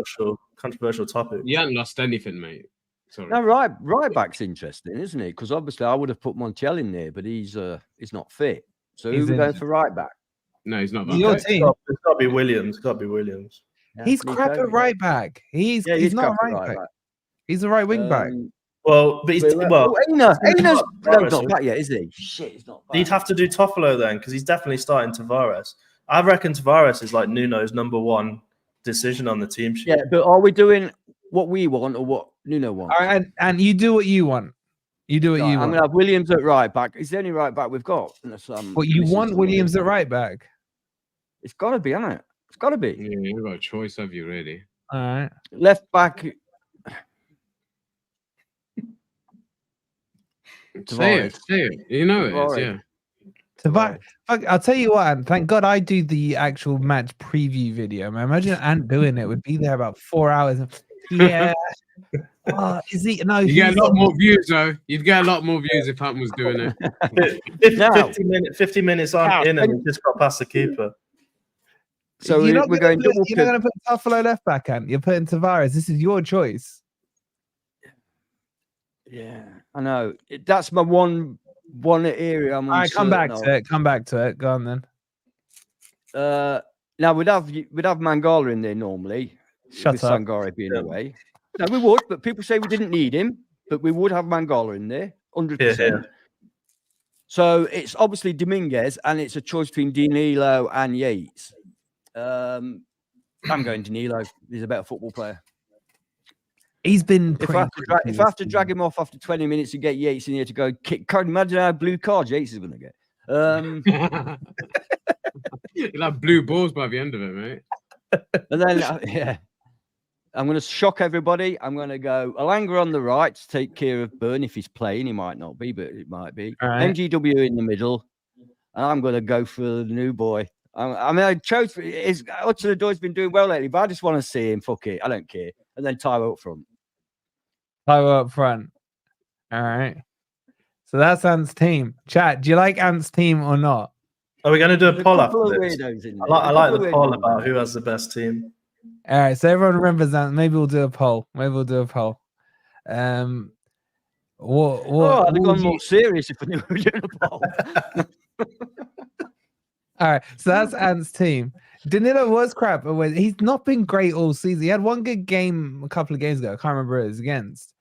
Controversial topic. You haven't lost anything, mate. Sorry. No, right back's interesting, isn't it? Because obviously I would have put Montiel in there, but he's not fit. So who's going for right back? No, he's not. Your team. It's got to be Williams. It's got to be Williams. Yeah, he's crap at right back. He's not a right back. He's a right wing back. Well, but he's Aina's not back yet, is he? Shit, he's not back. He'd have to do Toffolo then, because he's definitely starting Tavares. I reckon Tavares is like Nuno's number one decision on the team sheet. Yeah, but are we doing what we want or what Nuno wants? All right, and you do what you want. You do what you want. I'm going to have Williams at right back. It's the only right back we've got. But you want Williams at right back? It's got to be, hasn't it? It's got to be. Yeah, you've got a choice, have you, really? All right. Left back. Say it. You know it is, yeah. Tavares. I'll tell you what, Ant, thank God I do the actual match preview video. Man, imagine Ant doing it. Would be there about 4 hours. Yeah. Is he? No, you get a lot more views, though. You'd get a lot more views if Ant was doing it. 50 minutes on in, and he just got past the keeper. So we're going double. You're not going to put Toffolo left back, Ant. You're putting Tavares. This is your choice. Yeah, I know. That's my one area. All right, come back to it. Come back to it. Go on then. Now we'd have Mangala in there normally. Shut with up. Sangare being away. No, we would, but people say we didn't need him, but we would have Mangala in there, 100%. Yeah. So it's obviously Dominguez, and it's a choice between Danilo and Yates. I'm going Danilo. He's a better football player. He's been. If I have to drag him off after 20 minutes and get Yates in here to go kick, imagine how blue cards Yates is going to get. You'll have blue balls by the end of it, mate. And then, I'm going to shock everybody. I'm going to go Alanga on the right to take care of Burn if he's playing. He might not be, but it might be. Right. MGW in the middle. And I'm going to go for the new boy. I chose Hudson-Odoi's been doing well lately, but I just want to see him. Fuck it. I don't care. And then Taiwo up front. Taiwo up front. All right. So that's Ant's team. Chat, do you like Ant's team or not? Are we going to do a poll after this? I like the poll about who has the best team. All right. So everyone remembers that. Maybe we'll do a poll. I'd have gone more serious if I knew we were doing a poll. All right. So that's Ant's team. Danilo was crap. He's not been great all season. He had one good game a couple of games ago. I can't remember who it was against.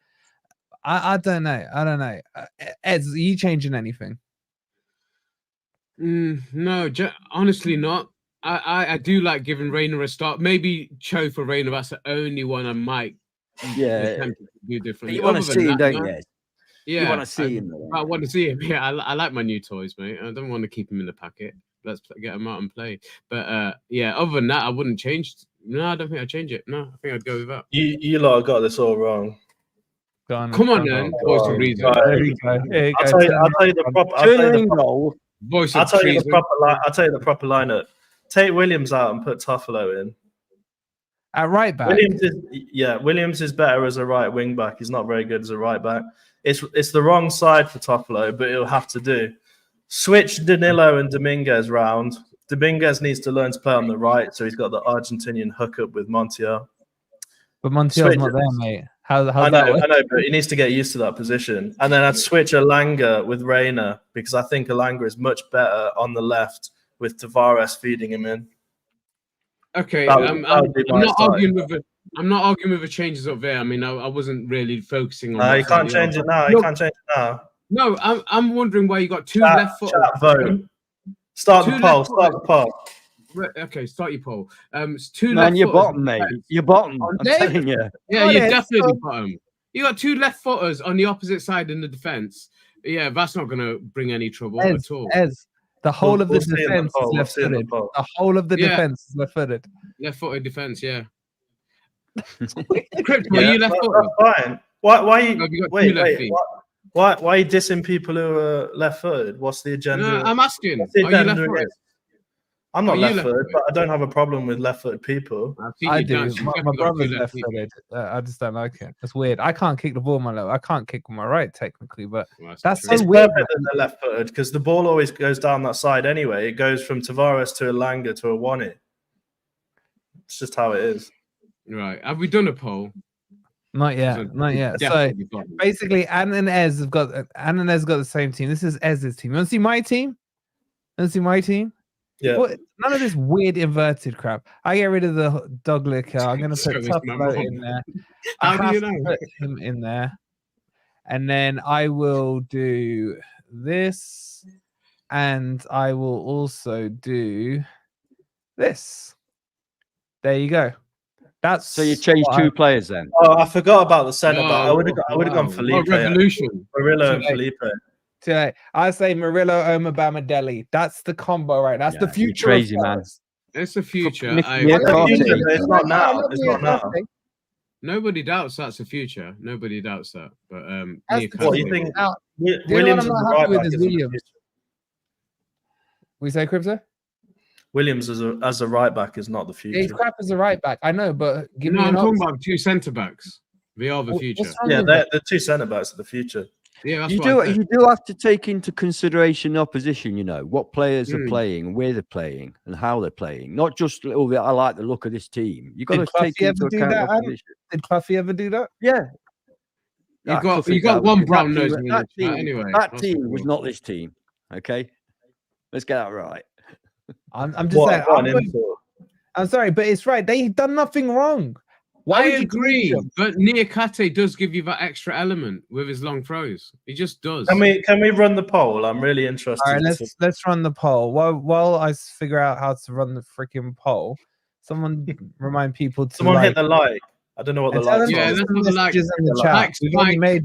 I don't know. Ed, are you changing anything? No, honestly not. I do like giving Reina a start. Maybe Cho for Reina. That's the only one I might do differently. You want to see him, don't you? Yeah, you want to see him. I want to see him. Yeah, I like my new toys, mate. I don't want to keep him in the packet. Let's get him out and play. But other than that, I wouldn't change. No, I don't think I'd change it. No, I think I'd go with that. You lot have got this all wrong. Come on, then. Voice of reason. I'll tell you the proper. I'll tell you the proper lineup. Take Williams out and put Toffolo in. At right back. Williams is better as a right wing back. He's not very good as a right back. It's the wrong side for Toffolo, but it'll have to do. Switch Danilo and Dominguez round. Dominguez needs to learn to play on the right, so he's got the Argentinian hookup with Montiel. But Montiel's not there, mate. I know, but he needs to get used to that position. And then I'd switch Alanga with Reina because I think Alanga is much better on the left with Tavares feeding him in. Okay, I'm not arguing with the changes up there. I mean, I wasn't really focusing on. You can't change it now. You can't change it now. No, I'm wondering why you got two left foot. Start the poll. Okay, start your poll. Two left you're bottom, mate. You're bottom. I'm telling you. Yeah, you're definitely bottom. You got two left footers on the opposite side in the defense. Yeah, that's not going to bring any trouble at all. The whole of the We'll see in the defense poll, is we'll see in the left-footed. poll. The whole of the Yeah. defense is left-footed. Left-footed defense, yeah. Yeah, Crypto, are you left-footed? that's fine. Why you Have you got wait, two left wait, feet? why are you dissing people who are left-footed? What's the agenda? No, I'm asking. What's the Are you agenda left-footed? against- I'm not Are you left-footed, left-footed? but I don't have a problem with left-footed people. I've seen I you do. dance. You My definitely got brother's two left feet. left-footed. I just don't like it. It's weird. I can't kick the ball my left. I can't kick with my right technically, but Well, that's true. so It's weird. perfect that they're left-footed because the ball always goes down that side anyway. It goes from Tavares to Elanga to Awoniyi. It's just how it is. Right. Have we done a poll? Not yet. Not yet. So Definitely got it. basically, Ann and Ez have got the same team. This is Ez's team. You want to see my team? You want to see my team? Yeah. What? None of this weird inverted crap. I get rid of the dog liquor. I'm gonna So put is Tough my Flow mom. in there. How I do you have to know? put him in there, and then I will do this, and I will also do this. There you go. That's So you changed what I- two players then. Oh, I forgot about the centre back. I Wow, would have gone wow. Felipe. What revolution. Murillo and Today. Felipe. Today, I say Murillo, Bamadelli. That's the combo, right? That's the Yeah, you're future. crazy, of man. Spurs. It's the future. Nick- I yeah, agree. Carter. It's not now. It's not now. Nobody doubts that's the future. Nobody doubts that. But That's Newcastle- What you think? Now, Williams I'm as a not right happy with back is isn't the Williams. future. We say Crypto? Williams as a right back is not the Yeah, he's future. crap as a right back. I know, but give No, me I'm an talking option. about two centre backs. They are the What's future. wrong Yeah, with they're that? the two centre backs of the future. Yeah, that's You what I do said. you do have to take into consideration the opposition, you know, what players are Mm. playing, where they're playing, and how they're playing. Not just oh, I like the look of this team. You've got Did to take Cloughie into ever do account that, the Adam? opposition. Did Cloughie ever do that? Yeah. You got one brown nose in the chat anyway. That That's team cool. was not this team. Okay, let's get that right. I'm just saying. What an insult. I'm sorry, but it's right. They've done nothing wrong. Why I would you agree, change them? but Niakate does give you that extra element with his long throws. He just does. Can we run the poll? I'm really interested. All right, to- let's run the poll. While I figure out how to run the freaking poll, someone remind people to Someone hit like. the like. I don't know what the and tell like. them Yeah, to let's send have a like. messages in the The chat. Likes, We've only made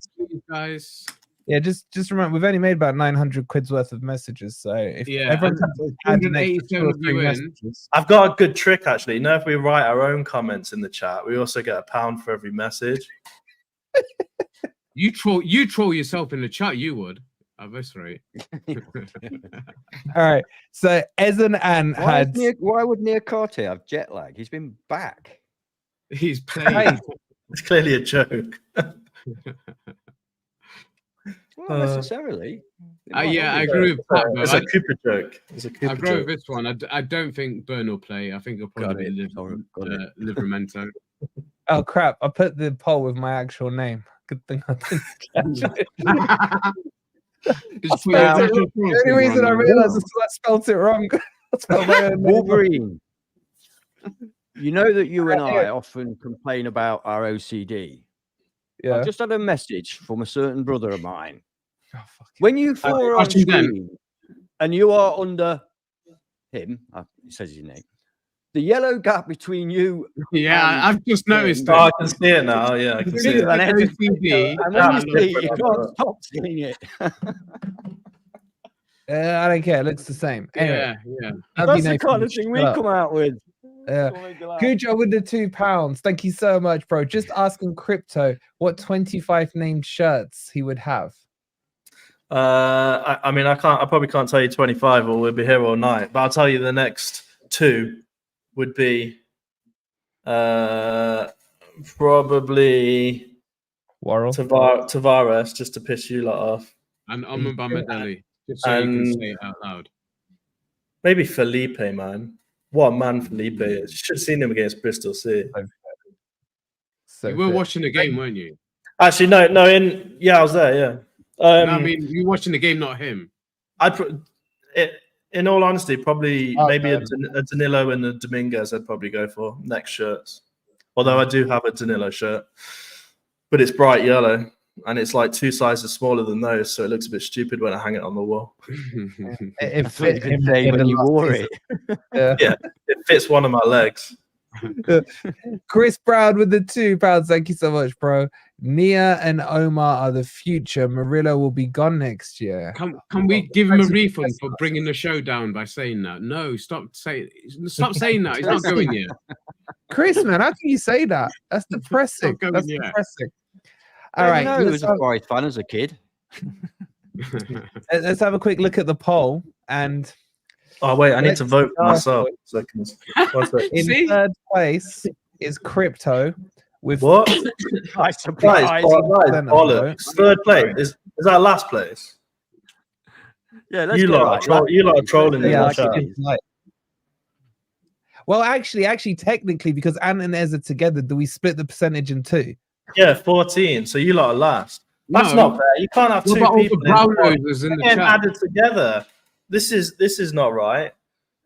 guys. Yeah, just remember we've only made about 900 quid's worth of messages. So if Yeah, everyone and had an extra 2 or 187 of 3 you in. messages, I've got a good trick actually. You know, if we write our own comments in the chat, we also get £1 for every message. You troll yourself in the chat. You would. At this rate. all right. So Ezen and had Why would Niakate have jet lag? He's been back. He's playing. It's clearly a joke. Not necessarily. It might Yeah, not I be. agree with Pat. It's though. a Cooper joke. It's a I Cooper agree joke. with this one. I don't think Burn will play. I think he'll probably be Got it. Livramento. oh crap! I put the poll with my actual name. Good thing I didn't catch it. Just put spelled your it actual The only reason I wrong. realized is I spelled it wrong. I spelled my own name wrong. Wolverine. You know that you and I often complain about our OCD. Yeah. I've just had a message from a certain brother of mine. Oh, fuck it. When you follow on watching them. screen and you are under him, it says his name, the yellow gap between you Yeah, I've just noticed Oh, I it. can see it now. Yeah, I can see Bigger it. than ever. OCD. and when you look see it, at you that. can't stop seeing it. I don't care. It looks the same. Anyway, Yeah, yeah. that'd be That's the no kind of finish. thing we Shut up. come out with. Good job with the £2. Thank you so much, bro. Just asking Crypto what 25 named shirts he would have. I mean, I probably can't tell you 25 or we'll be here all night, but I'll tell you the next 2 would be probably Warrell. Tavares, just to piss you lot off. And Bamadelli, just so you can And- say it out loud. Maybe Felipe, man. What a man Felipe is. You should have seen him against Bristol City. So You were fit. watching the game, weren't you? Actually, no, I was there, yeah. No, I mean, you were watching the game, not him. In all honesty, probably Okay. maybe a Danilo and a Dominguez I'd probably go for next shirts. Although I do have a Danilo shirt, but it's bright yellow and it's like 2 sizes smaller than those, so it looks a bit stupid when I hang it on the wall. It That's what you fit could him say in when the you last wore season. it. Yeah. Yeah, it fits one of my legs. Chris Brown with the £2. Thank you so much, bro. Nia and Omar are the future. Murillo will be gone next year. Can we give him a refund for bringing the show down by saying that? No, stop saying that. He's not going yet. Chris, man, how can you say that? That's depressing. That's depressing. All right. He was a Forest fan as a kid. Let's have a quick look at the poll. And oh wait, I need to vote for myself. Seconds. In third place is Crypto with what? I surprised. Bollocks. Third place is that last place? Yeah, let's you lot are trolling in the chat. Well, actually, technically, because Ant and Ez are together, do we split the percentage in two? Yeah, 14. So you lot are last. That's not fair. You can't have two people getting added together. This is not right.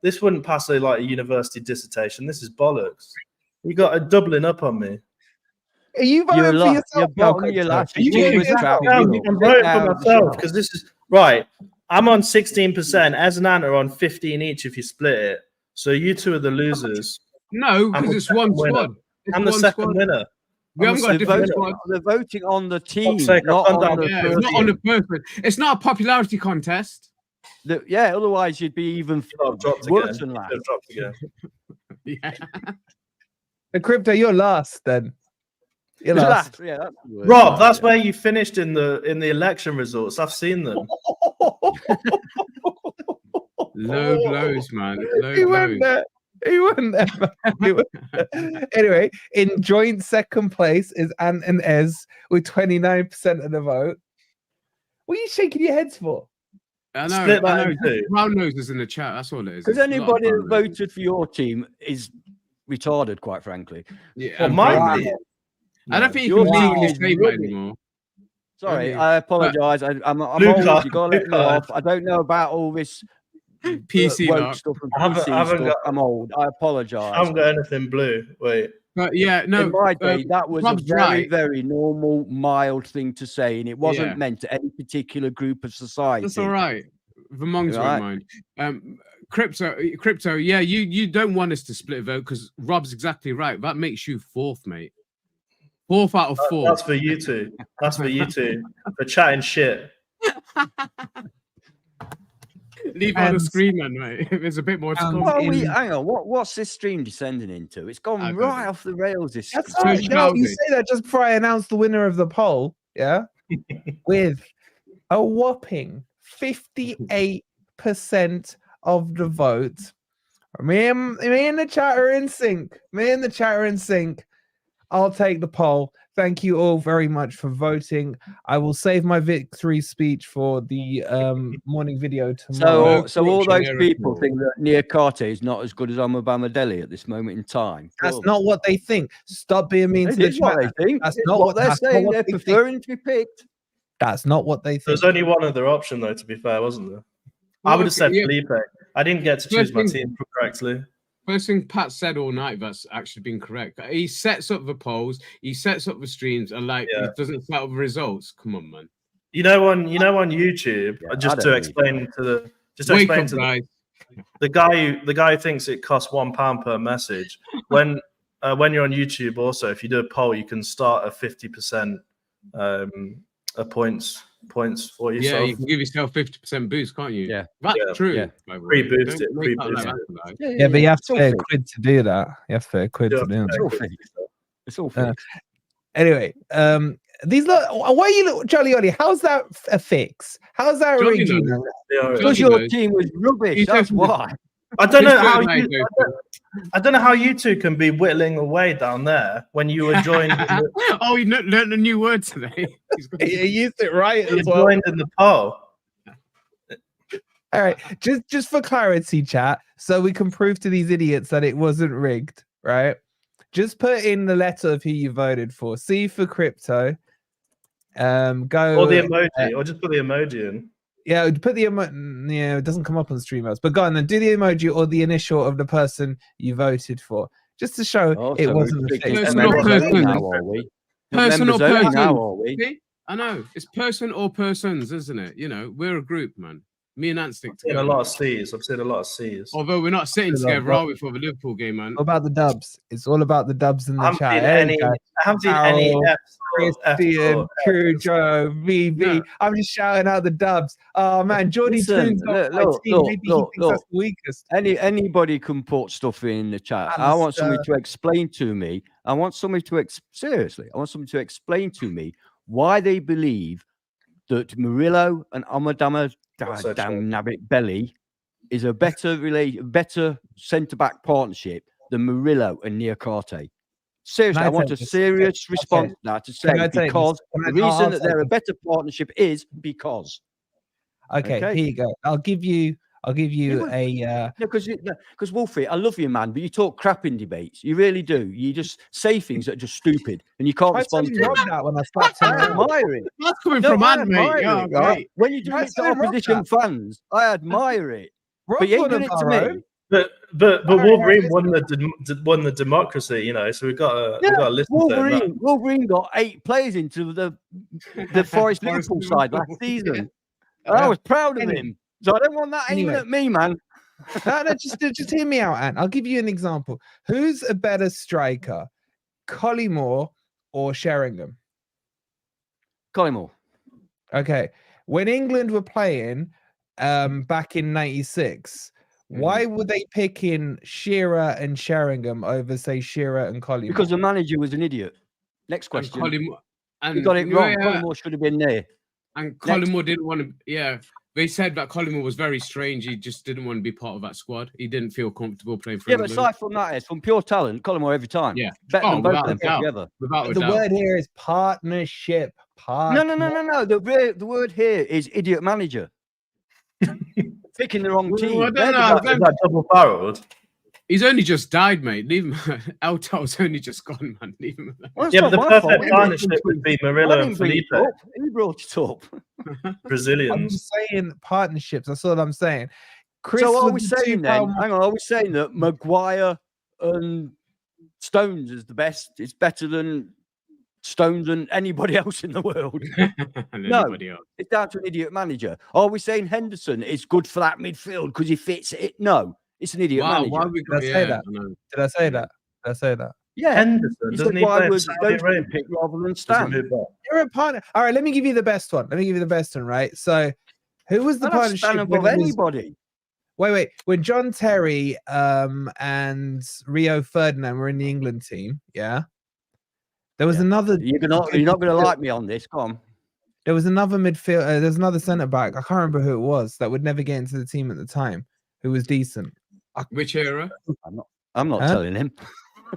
This wouldn't pass a university dissertation. This is bollocks. You got a doubling up on me. Are you voting for yourself? I'm voting for myself because this is right. I'm on 16%. Ez and Ant are on 15 each if you split it. So you two are the losers. No, because it's one squad. I'm the second winner. We haven't got a different squad. They're voting on the team, not on the person. It's not a popularity contest. Otherwise you'd be even worse than that. Yeah. The Crypto, you're last then. You're last. Yeah, that's Rob, that's where you finished in the election results. I've seen them. Low blows, man. He went there. Anyway, in joint second place is Ant and Ez with 29% of the vote. What are you shaking your heads for? I know. Brown noses in the chat. That's all it is. Because anybody that voted for your team is retarded, quite frankly. Yeah, I don't think you can legally say that anymore. Sorry, I apologise. I'm old. You got to let me off. I don't know about all this PC stuff and PC stuff. I'm old. I apologise. I haven't got anything blue. Wait. But yeah, no. In my day, that was a very, very normal, mild thing to say, and it wasn't meant to any particular group of society. That's all right. The monks won't mind. Crypto. Yeah, you don't want us to split a vote because Rob's exactly right. That makes you fourth, mate. Fourth out of four. That's for you two. That's for you two for chatting shit. Leave on the screen, man, mate. There's a bit more to come. Hang on. What's this stream descending into? It's gone right off the rails. That's right. You say that just before I announce the winner of the poll, yeah? With a whopping 58% of the vote. Me and the chat are in sync. I'll take the poll. Thank you all very much for voting. I will save my victory speech for the morning video tomorrow. So all those people think that Nia Karte is not as good as Omobama Deli at this moment in time. That's not what they think. Stop being mean to the chat. That's not what they're saying. They're preferring to be picked. That's not what they think. There's only one other option, though, to be fair, wasn't there? I would have said Felipe. I didn't get to choose my team correctly. First thing Pat said all night that's actually been correct. He sets up the polls, he sets up the streams, and he doesn't set up the results. Come on, man. You know on YouTube, just to explain to the guy who thinks it costs £1 per message. When you're on YouTube, also, if you do a poll, you can start a 50% points for yourself. Yeah, you can give yourself 50% boost, can't you? Yeah, that's true. Yeah. Pre-boost it. Yeah, but you have to pay £1 to do that. You have to pay £1 to do that. It's all fixed. Anyway, these why are you look Jolly Ollie? How's that a fix? How's that rigged? Because your team was rubbish. That's why. I don't know how I don't know how you two can be whittling away down there when you were joined. You learned a new word today. You used it right as well. Joined in the poll. All right, just for clarity, chat, so we can prove to these idiots that it wasn't rigged, right? Just put in the letter of who you voted for. C for Crypto. Go or the emoji, or just put the emoji in. Yeah, put the emoji. Yeah, it doesn't come up on StreamYards. But go on then, do the emoji or the initial of the person you voted for, just to show it wasn't a fix. Person or person. See? I know it's person or persons, isn't it? You know, we're a group, man. Me and Ant stick I've seen together. a lot of C's. I've seen a lot of C's. Although we're not sitting together, are we, for the Liverpool game, man? What about the dubs? It's all about the dubs in the I haven't chat. seen There any. you go. I haven't seen any Harold, F's Christian, Cujo, VV. No. I'm just shouting out the dubs. Oh man, Geordie Listen, Toon's not my team. Maybe he thinks that's the weakest. Anybody can put stuff in the chat. I want somebody to explain to me. I want somebody to explain to me why they believe that Murillo and Amadama damn nabbit belly is a better centre-back partnership than Murillo and Niakate. Seriously, I want a serious response now to say because the reason that they're a better partnership is because. Okay, here you go. I'll give you because Wolfie, I love you, man, but you talk crap in debates. You really do. You just say things that are just stupid, and you can't respond to that when I slapped him. I admire it. That's coming from Ant, mate. Yeah, right? When you do it to opposition fans, I admire it. But you ain't doing it to me. But Wolverine won the democracy, you know. So we got to listen to him. Wolverine got 8 players into the Forest Liverpool side last season. I was proud of him. So I don't want that aiming at me, man. No, just hear me out, Ant. I'll give you an example. Who's a better striker, Collymore or Sheringham? Collymore. Okay. When England were playing back in '96, why were they picking Shearer and Sheringham over, say, Shearer and Collymore? Because the manager was an idiot. Next question. And you got it wrong. Collymore should have been there. And Collymore didn't want to. Yeah, they said that Collymore was very strange. He just didn't want to be part of that squad. He didn't feel comfortable playing for England. But aside from that, it's from pure talent. Collymore every time. Yeah, better than both of them together. The word here is partnership. No. The word here is idiot manager. Picking the wrong team. Is that double-barreled? He's only just died, mate. Leave him. Elto's only just gone, man. Leave him. But the perfect partnership would be Murillo and Felipe. He brought it up. Brazilians. I'm just saying partnerships. That's all I'm saying. Chris, so are we saying then? Hang on. Are we saying that Maguire and Stones is the best? It's better than Stones and anybody else in the world? No, it's down to an idiot manager. Are we saying Henderson is good for that midfield because he fits it? No. It's an idiot manager. Did I say that? Did I say that? Did I say that? Yeah, Henderson. Doesn't he play for Saudi Arabia? Pick rather than Stan? You're a partner. All right, let me give you the best one. Right? So, who was the partnership of anybody? Wait. When John Terry and Rio Ferdinand were in the England team, yeah. There was another. You're not going to like me on this. Come on. There was another midfield. There's another centre back. I can't remember who it was that would never get into the team at the time. Who was decent? Which era? I'm not telling him.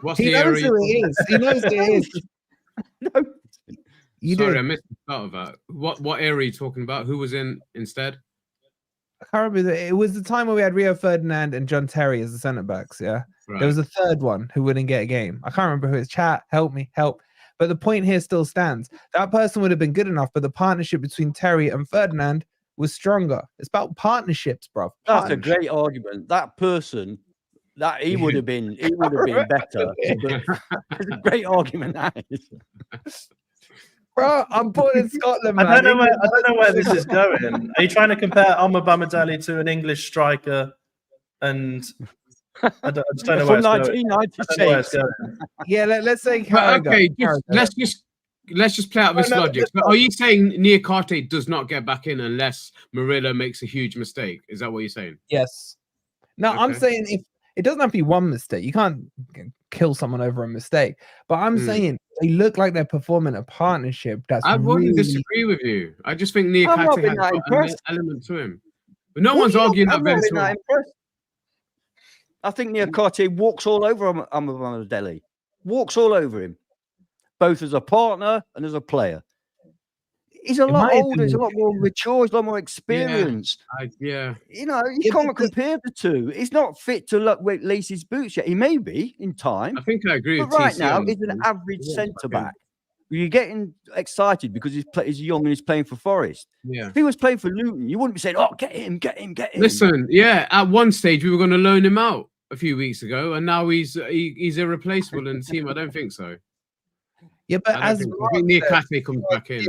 What's he the knows era? Who it is. He knows who it is. No. Sorry, I missed the start of that. What era are you talking about? Who was in instead? I can't remember. It was the time where we had Rio Ferdinand and John Terry as the centre backs. Yeah, right. There was a third one who wouldn't get a game. I can't remember who it's. Chat, help me, help. But the point here still stands. That person would have been good enough, but the partnership between Terry and Ferdinand was stronger. It's about partnerships, bro. That's a great argument. That person, that he would have been better. It's a great argument. That is. Bro, I'm born in Scotland, man. I don't know where this is going. Are you trying to compare Omobamidele to an English striker? And I just don't know where it's going. Yeah, let's say. Okay, let's just play out this logic. So are you saying Niakate does not get back in unless Murillo makes a huge mistake? Is that what you're saying? Yes. No, okay. I'm saying if it doesn't have to be one mistake, you can't kill someone over a mistake. But I'm saying they look like they're performing a partnership. I wouldn't disagree with you. I just think Niakate has got an element to him. But no one's arguing that. I think Niakate walks all over Amabamidele. Walks all over him. Both as a partner and as a player. He's a lot older, he's a lot more mature, he's a lot more experienced. Yeah. You know, you can't compare the two. He's not fit to lace his boots yet. He may be in time. I think I agree with right now, he's an average centre-back. You're getting excited because he's young and he's playing for Forest. Yeah. If he was playing for Luton, you wouldn't be saying, oh, get him. Listen, yeah, at one stage we were going to loan him out a few weeks ago, and now he's irreplaceable in the team. I don't think so. Yeah, but as Niakate comes back in,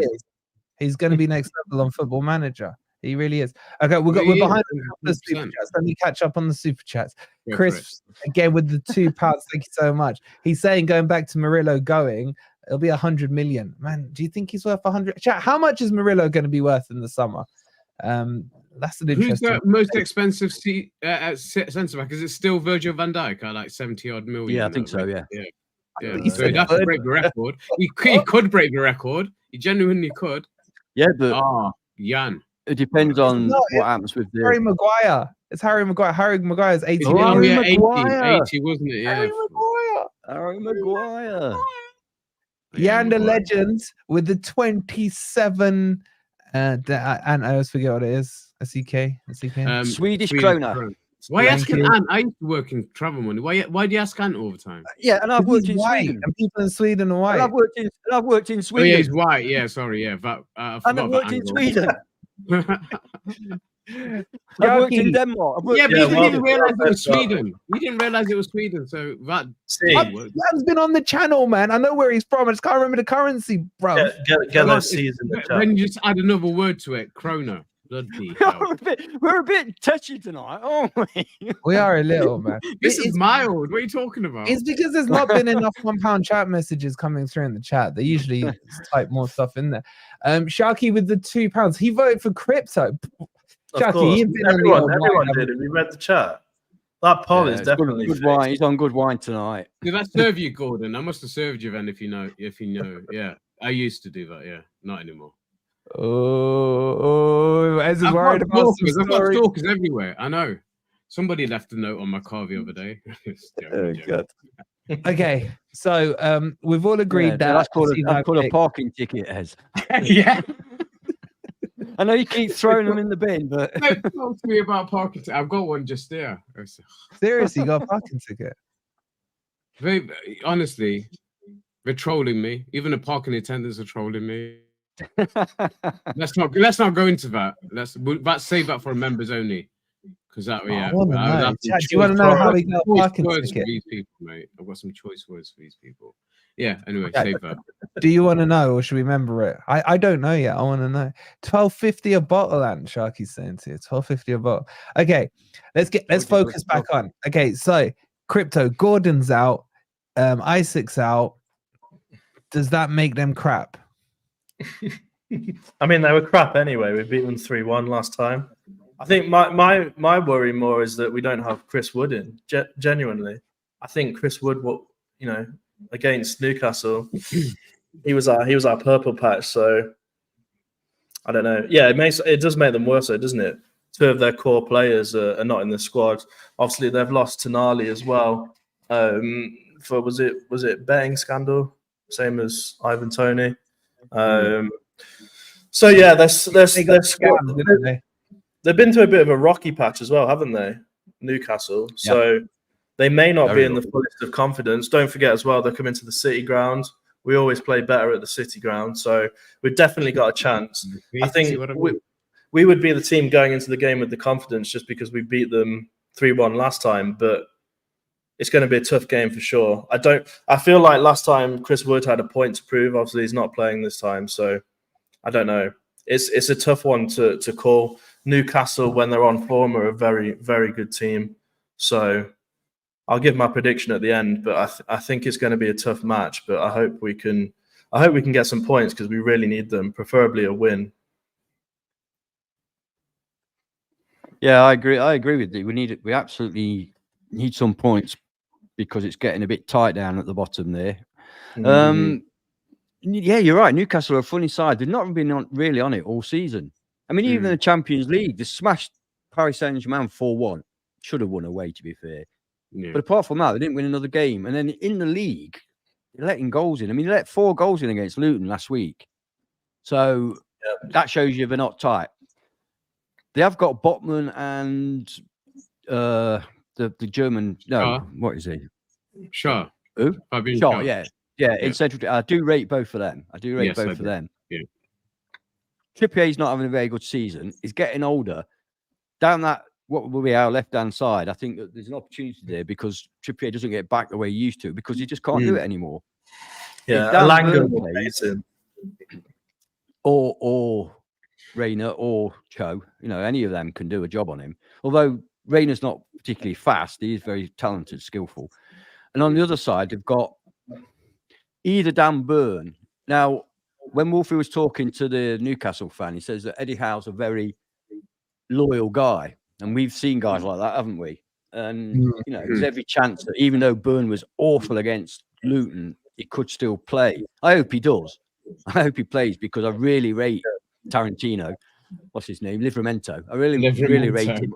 he's going to be next level on Football Manager. He really is. Okay, we're behind the super chats. Let me catch up on the super chats. Chris, again with the £2. Thank you so much. He's saying going back to Murillo it'll be 100 million. Man, do you think he's worth 100? Chat, how much is Murillo going to be worth in the summer? That's an interesting. Who's the most expensive centre back? Is it still Virgil van Dijk at like 70 odd million? Yeah, I think so. Yeah. So he'd have to break the record. He could break the record. He genuinely could. Yeah, but Jan. It depends on what happens with Harry Maguire. It's Harry Maguire. Harry Maguire's 80. Oh, yeah, 80, wasn't it? Yeah. Harry Maguire. Jan the Legend with the 27. And I always forget what it is. SEK. Swedish krona. Why asking Ant? I used to work in travel money. Why do you ask Ant all the time? Yeah, and I've worked in Sweden. And people in Sweden are white. And I've worked in Sweden. Oh, yeah, he's white. Yeah, sorry. Yeah, but and I've worked in Sweden. I've worked in Denmark. But you didn't even realize it was Sweden. You didn't realize it was Sweden. So that Jan's been on the channel, man. I know where he's from. I just can't remember the currency, bro. Get those C's in the chat. Then you just add another word to it. Krona. We're a bit touchy tonight, aren't we? We are a little, man. This is mild. What are you talking about? It's because there's not been enough £1 chat messages coming through in the chat. They usually type more stuff in there. Sharky with the £2. He voted for crypto. Sharky, everyone did. Have you read the chat? That poll is definitely good wine. He's on good wine tonight. Did I serve you, Gordon? I must have served you then. If you know. Yeah, I used to do that. Yeah, not anymore. Ez is worried about I've got stalkers everywhere. I know. Somebody left a note on my car the other day. God. Okay, so we've all agreed that that's called a parking ticket, Ez. Yeah. I know you keep throwing them in the bin, but don't talk to me about parking ticket. I've got one just there. Seriously, you got a parking ticket? Honestly, they're trolling me. Even the parking attendants are trolling me. let's not go into that. Let's save that for members only. Because that do you want to know how we got a parking ticket? For these people, mate. I've got some choice words for these people. Yeah, anyway, save that. Do you want to know or should we remember it? I don't know yet. I want to know. $12.50 a bottle, and Sharky's saying to you. $12.50 a bottle. Okay, let's focus back on. Okay, so crypto, Gordon's out, Isaac's out. Does that make them crap? I mean, they were crap anyway. We beat them 3-1 last time. I think my worry more is that we don't have Chris Wood in. Genuinely, I think Chris Wood, against Newcastle, he was our purple patch. So I don't know. Yeah, it does make them worse, though, doesn't it? Two of their core players are not in the squad. Obviously, they've lost Tonali as well. For was it betting scandal, same as Ivan Toney. So yeah, they've been to a bit of a rocky patch as well, haven't they? Newcastle. Yep. So they may not be in the fullest of confidence. Don't forget as well, they're coming to the City ground. We always play better at the City ground, so we've definitely got a chance. I think we would be the team going into the game with the confidence just because we beat them 3-1 last time, but it's going to be a tough game for sure. I feel like last time Chris Wood had a point to prove. Obviously, he's not playing this time, so I don't know. It's a tough one to call. Newcastle, when they're on form, are a very, very good team. So I'll give my prediction at the end, but I think it's going to be a tough match. But I hope we can get some points because we really need them, preferably a win. Yeah, I agree with you. We absolutely need some points because it's getting a bit tight down at the bottom there. Mm-hmm. Yeah, you're right. Newcastle are a funny side. They've not been really on it all season. I mean, even in the Champions League, they smashed Paris Saint-Germain 4-1. Should have won away, to be fair. Yeah. But apart from that, they didn't win another game. And then in the league, they're letting goals in. I mean, they let 4 goals in against Luton last week. So that shows you they're not tight. They have got Botman and the German. No, what is he? Shaw. Who? Shaw, yeah. Yeah, in central. I do rate both of them. Yeah. Trippier's not having a very good season. He's getting older. Down that, what will be our left-hand side, I think that there's an opportunity there because Trippier doesn't get back the way he used to because he just can't do it anymore. Yeah, or Reina or Cho. You know, any of them can do a job on him. Although Reina's not particularly fast, he's very talented, skillful. And on the other side, they've got either Dan Burn. Now, when Wolfie was talking to the Newcastle fan, he says that Eddie Howe's a very loyal guy. And we've seen guys like that, haven't we? And, you know, there's every chance that even though Burn was awful against Luton, he could still play. I hope he does. I hope he plays because I really rate Tarantino. What's his name? Livramento. I really rate him.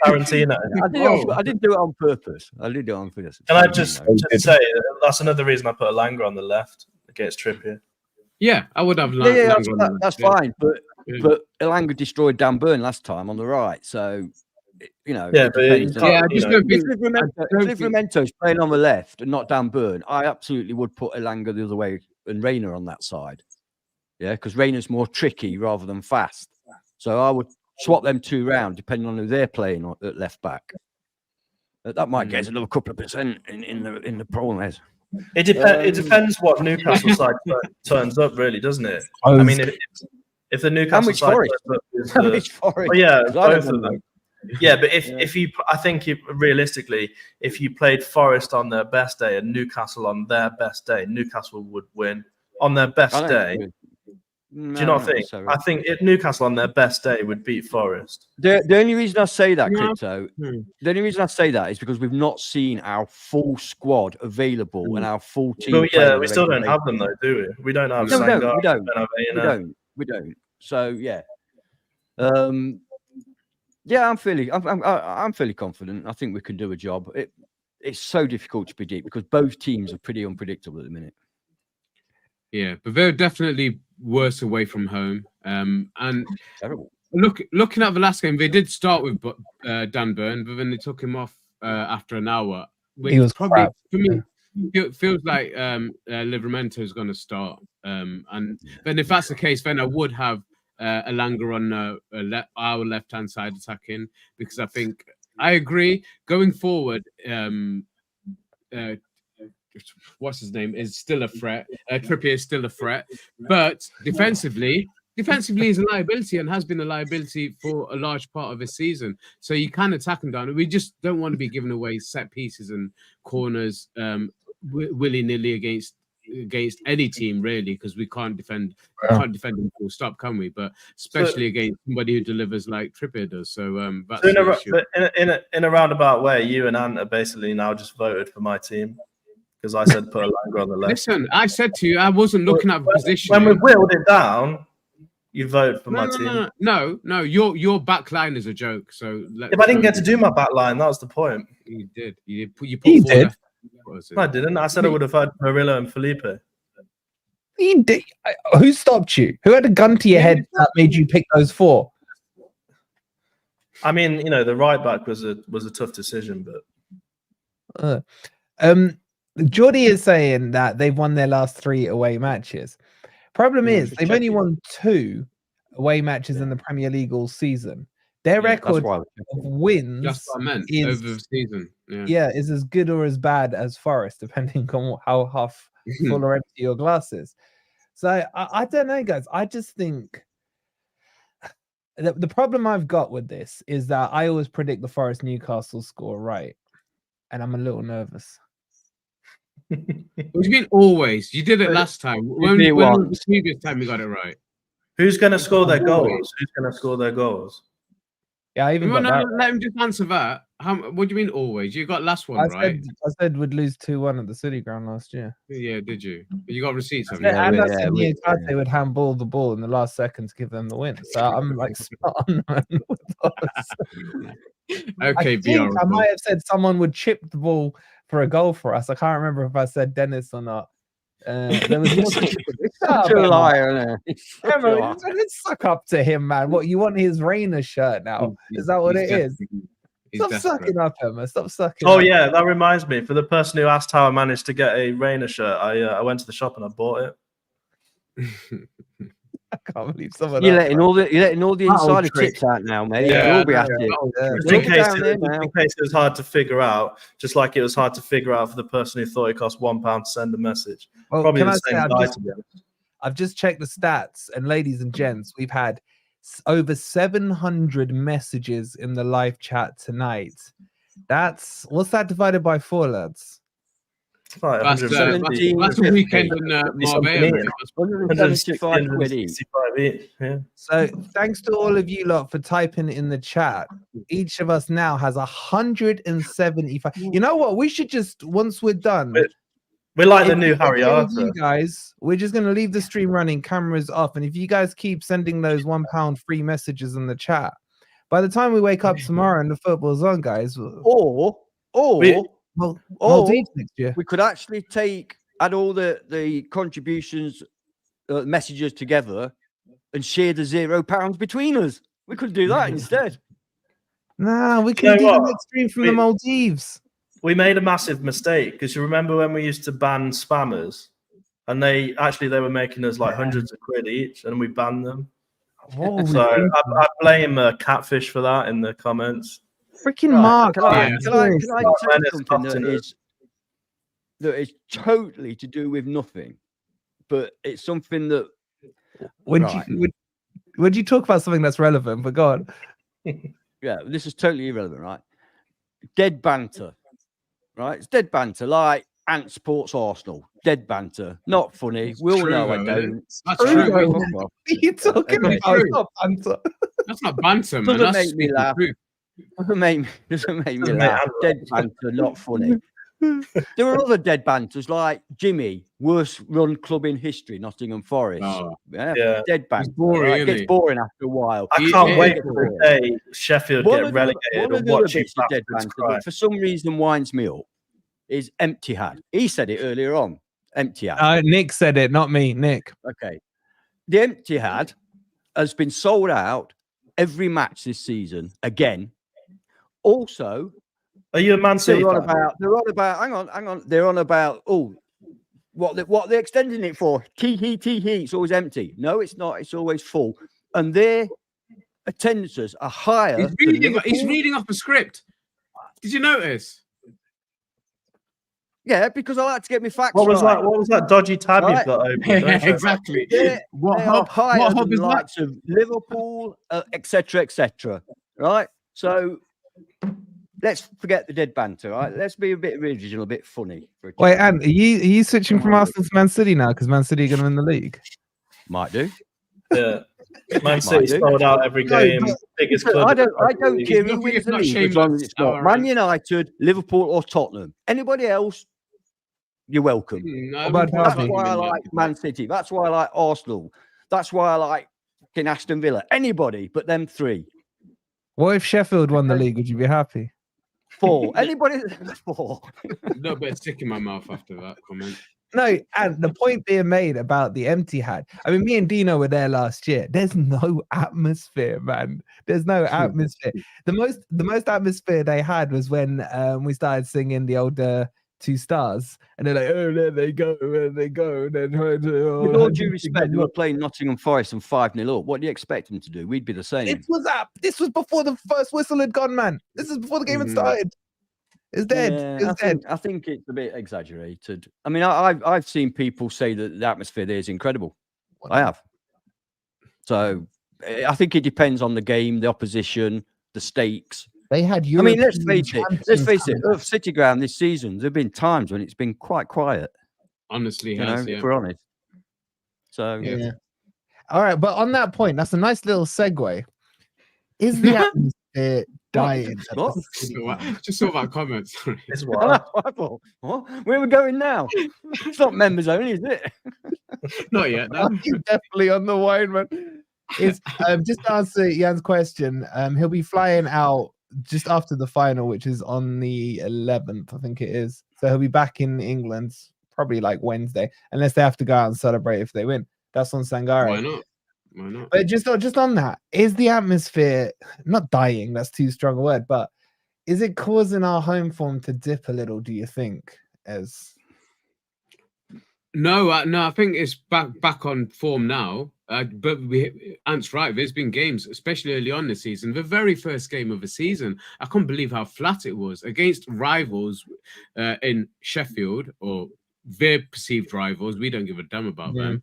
Tarantino. I didn't do it on purpose. I did it on purpose. Can I just say that's another reason I put Elanga on the left against Trippier? Yeah, I would have. That's fine. But Elanga destroyed Dan Burn last time on the right, so you know. Yeah, but I just don't think if Livramento's playing on the left and not Dan Burn, I absolutely would put Elanga the other way and Reina on that side. Yeah, because Reina's more tricky rather than fast. So I would swap them two round depending on who they're playing at left back. That might get us another couple of percent in the problems. It depends what Newcastle side turns up, really, doesn't it? I mean, if the Newcastle side turns up, both of them. Yeah, but if you, I think realistically, if you played Forest on their best day and Newcastle on their best day, Newcastle would win on their best day. Do you not think? I think Newcastle on their best day would beat Forest. The only reason I say that, Crypto, the only reason I say that is because we've not seen our full squad available and our full team. Well, yeah, we still don't have them though, do we? We don't have. We don't. So yeah, yeah, I'm fairly confident. I think we can do a job. It's so difficult to predict because both teams are pretty unpredictable at the minute. Yeah, but they're definitely worse away from home. And terrible. Looking at the last game, they did start with Dan Burn, but then they took him off after an hour. He was probably crap. For me. It feels like Livramento is going to start. And then if that's the case, then I would have Elanga on our left-hand side attacking because I think I agree going forward. What's his name is still a threat. Trippier is still a threat, but defensively is a liability and has been a liability for a large part of the season. So you can attack him down. We just don't want to be giving away set pieces and corners willy-nilly against any team really, because we can't defend. Can't defend him full stop, can we? But especially against somebody who delivers like Trippier does. So that's in a roundabout way, you and Ant are basically now just voted for my team. Because I said put Elanga on the left. Listen, I said to you, I wasn't looking at the position. When we whittled it down, you voted for my team. No. Your back line is a joke. So if I didn't get to do my back line, that was the point. You did. You put did. I didn't. I said I would have had Murillo and Felipe. You did. Who stopped you? Who had a gun to your head that made you pick those four? I mean, you know, the right back was a tough decision, but Jordy is saying that they've won their last 3 away matches. Problem is, they've only won 2 away matches in the Premier League all season. Their record of wins over the season. Is as good or as bad as Forest, depending on how half full or empty your glass is. So I don't know, guys. I just think the problem I've got with this is that I always predict the Forest Newcastle score right, and I'm a little nervous. What do you mean always? You did it last time. When was the previous time you got it right? Who's going to score their goals? Who's going to score their goals? Yeah, I even let him just answer that. What do you mean always? You got last one right. I said we'd lose 2-1 at the City Ground last year. Yeah, did you? You got receipts. I said they would handball the ball in the last second to give them the win. So I'm like spot on with us. Okay, I might have said someone would chip the ball for a goal for us. I can't remember if I said Dennis or not. There was such a liar. Let's suck up to him, man. What, you want his Reina shirt now? Is that what it is? Stop sucking up, Emma. Stop sucking up. Yeah, that reminds me. For the person who asked how I managed to get a Reina shirt, I went to the shop and I bought it. I can't believe someone. You're letting all the insider tips out now, mate. Yeah, you'll be at it. In case it was hard to figure out, just like it was hard to figure out for the person who thought it cost £1 to send a message. Well, probably the same guy, to be honest. I've just checked the stats, and ladies and gents, we've had over 700 messages in the live chat tonight. What's that divided by 4, lads? That's a weekend in Marbella. 175 quid each. Yeah. So thanks to all of you lot for typing in the chat. Each of us now has 175. You know what? We should just, once we're done, we're like the new Harry Arthur. You guys, we're just going to leave the stream running, cameras off. And if you guys keep sending those £1 free messages in the chat, by the time we wake up tomorrow and the football's on, guys. Or next year. We could actually add all the contributions, messages together and share the £0 between us. We could do that instead. Nah, we can do the next stream from the Maldives. We made a massive mistake because you remember when we used to ban spammers, and they were making us like hundreds of quid each, and we banned them. So I blame Catfish for that in the comments. Freaking Mark! Can I say something that is totally to do with nothing, but it's something that would you talk about something that's relevant? But God, yeah, this is totally irrelevant, right? Dead banter, right? It's dead banter, like Ant supports Arsenal. Dead banter, not funny. We all know I don't. That's true. What are you talking about? It's not banter. That's not banter, man. Doesn't make me laugh. Doesn't make me laugh. Dead banter, not funny. There are other dead banters like Jimmy, worst run club in history, Nottingham Forest. Dead banter. It gets boring after a while. I can't wait for the day Sheffield get relegated and watch it dead banter. But for some reason winds me up is Empty Had. He said it earlier on. Empty Had. Nick said it, not me. Nick. Okay. The Empty Had has been sold out every match this season again. Also, are you a Man City? They're on about. Hang on. They're on about. What they're extending it for? Tee. It's always empty. No, it's not. It's always full. And their attendances are higher. He's reading off a script. Did you notice? Yeah, because I like to get my facts. What was that dodgy tab you've got open? Yeah, exactly. They are higher than the likes of Liverpool, etc. Right. So let's forget the dead banter, right? Let's be a bit original, a bit funny. Wait, Ant, are you switching from Arsenal to Man City now because Man City are going to win the league? Might do. Yeah, Man City sold out every game. Biggest club. I don't care who wins the league as long as it's not Man United, Liverpool, or Tottenham. Anybody else, you're welcome. That's why I like Man City. That's why I like Arsenal. That's why I like Aston Villa. Anybody but them three. What if Sheffield won the league? Would you be happy? 4. Anybody? 4. No bit of stick in my mouth after that comment. No, and the point being made about the Empty Had. I mean, me and Dino were there last year. There's no atmosphere, man. There's no atmosphere. The most atmosphere they had was when we started singing the old 2 stars, and they're like, "Oh, there they go, there they go." And then, with all due respect, we were playing Nottingham Forest and 5-0 up. What do you expect them to do? We'd be the same. This was before the first whistle had gone, man. This is before the game had started. It's dead. Yeah, I think it's a bit exaggerated. I mean, I've seen people say that the atmosphere there is incredible. I have. So I think it depends on the game, the opposition, the stakes. They had European, I mean, let's face it. At City Ground this season, there have been times when it's been quite quiet. Honestly, if we're honest. So yeah. All right, but on that point, that's a nice little segue. Is the atmosphere dying? Just saw that comment. Sorry. What? Where are we going now? It's not members only, is it? Not yet. No. He's definitely on the wine, man. Is just to answer Jan's question, he'll be flying out just after the final, which is on the 11th, I think it is. So he'll be back in England probably like Wednesday, unless they have to go out and celebrate if they win. That's on Sangare. Why not? But just on that, is the atmosphere not dying? That's too strong a word, but is it causing our home form to dip a little? Do you think? No, I think it's back on form now. But Ant's right. There's been games, especially early on this season. The very first game of the season, I can't believe how flat it was against rivals in Sheffield, or their perceived rivals. We don't give a damn about them.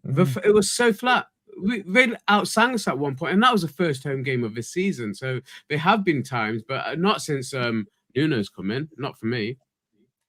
It was so flat. They outsang us at one point, and that was the first home game of this season. So there have been times, but not since Nuno's come in. Not for me.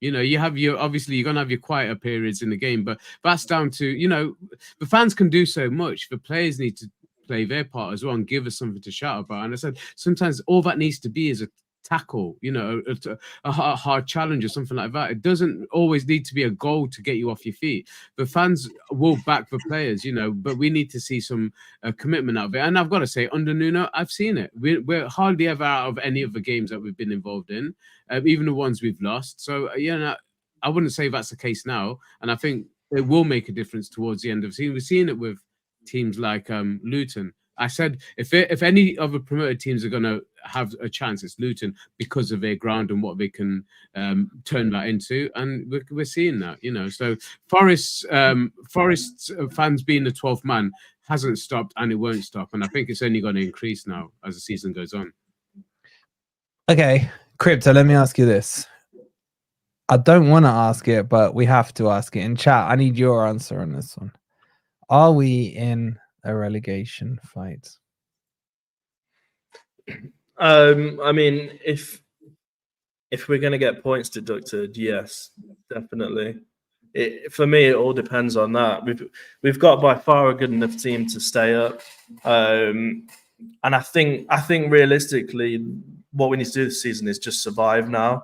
You know, you're gonna have your quieter periods in the game, but that's down to the fans can do so much. The players need to play their part as well and give us something to shout about. And I said sometimes all that needs to be is a tackle, a hard challenge or something like that. It doesn't always need to be a goal to get you off your feet. The fans will back the players, but we need to see some commitment out of it. And I've got to say, under Nuno, I've seen it. We're hardly ever out of any of the games that we've been involved in, even the ones we've lost. So, I wouldn't say that's the case now. And I think it will make a difference towards the end of the season. We're seeing it with teams like Luton. I said, if any other promoted teams are going to have a chance, it's Luton because of their ground and what they can turn that into. And we're seeing that, So Forest's fans being the 12th man hasn't stopped and it won't stop. And I think it's only going to increase now as the season goes on. Okay, Crypto, let me ask you this. I don't want to ask it, but we have to ask it. In chat, I need your answer on this one. Are we in a relegation fight? I mean, if we're going to get points deducted, yes, definitely. For me, it all depends on that. We've got by far a good enough team to stay up, and I think realistically, what we need to do this season is just survive now.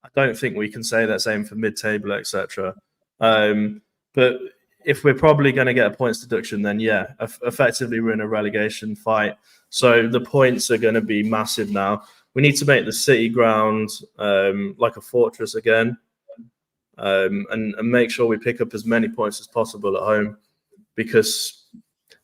I don't think we can say that same for mid-table, etc. But if we're probably going to get a points deduction, then yeah, effectively we're in a relegation fight. So the points are going to be massive now. We need to make the City ground like a fortress again, and make sure we pick up as many points as possible at home. Because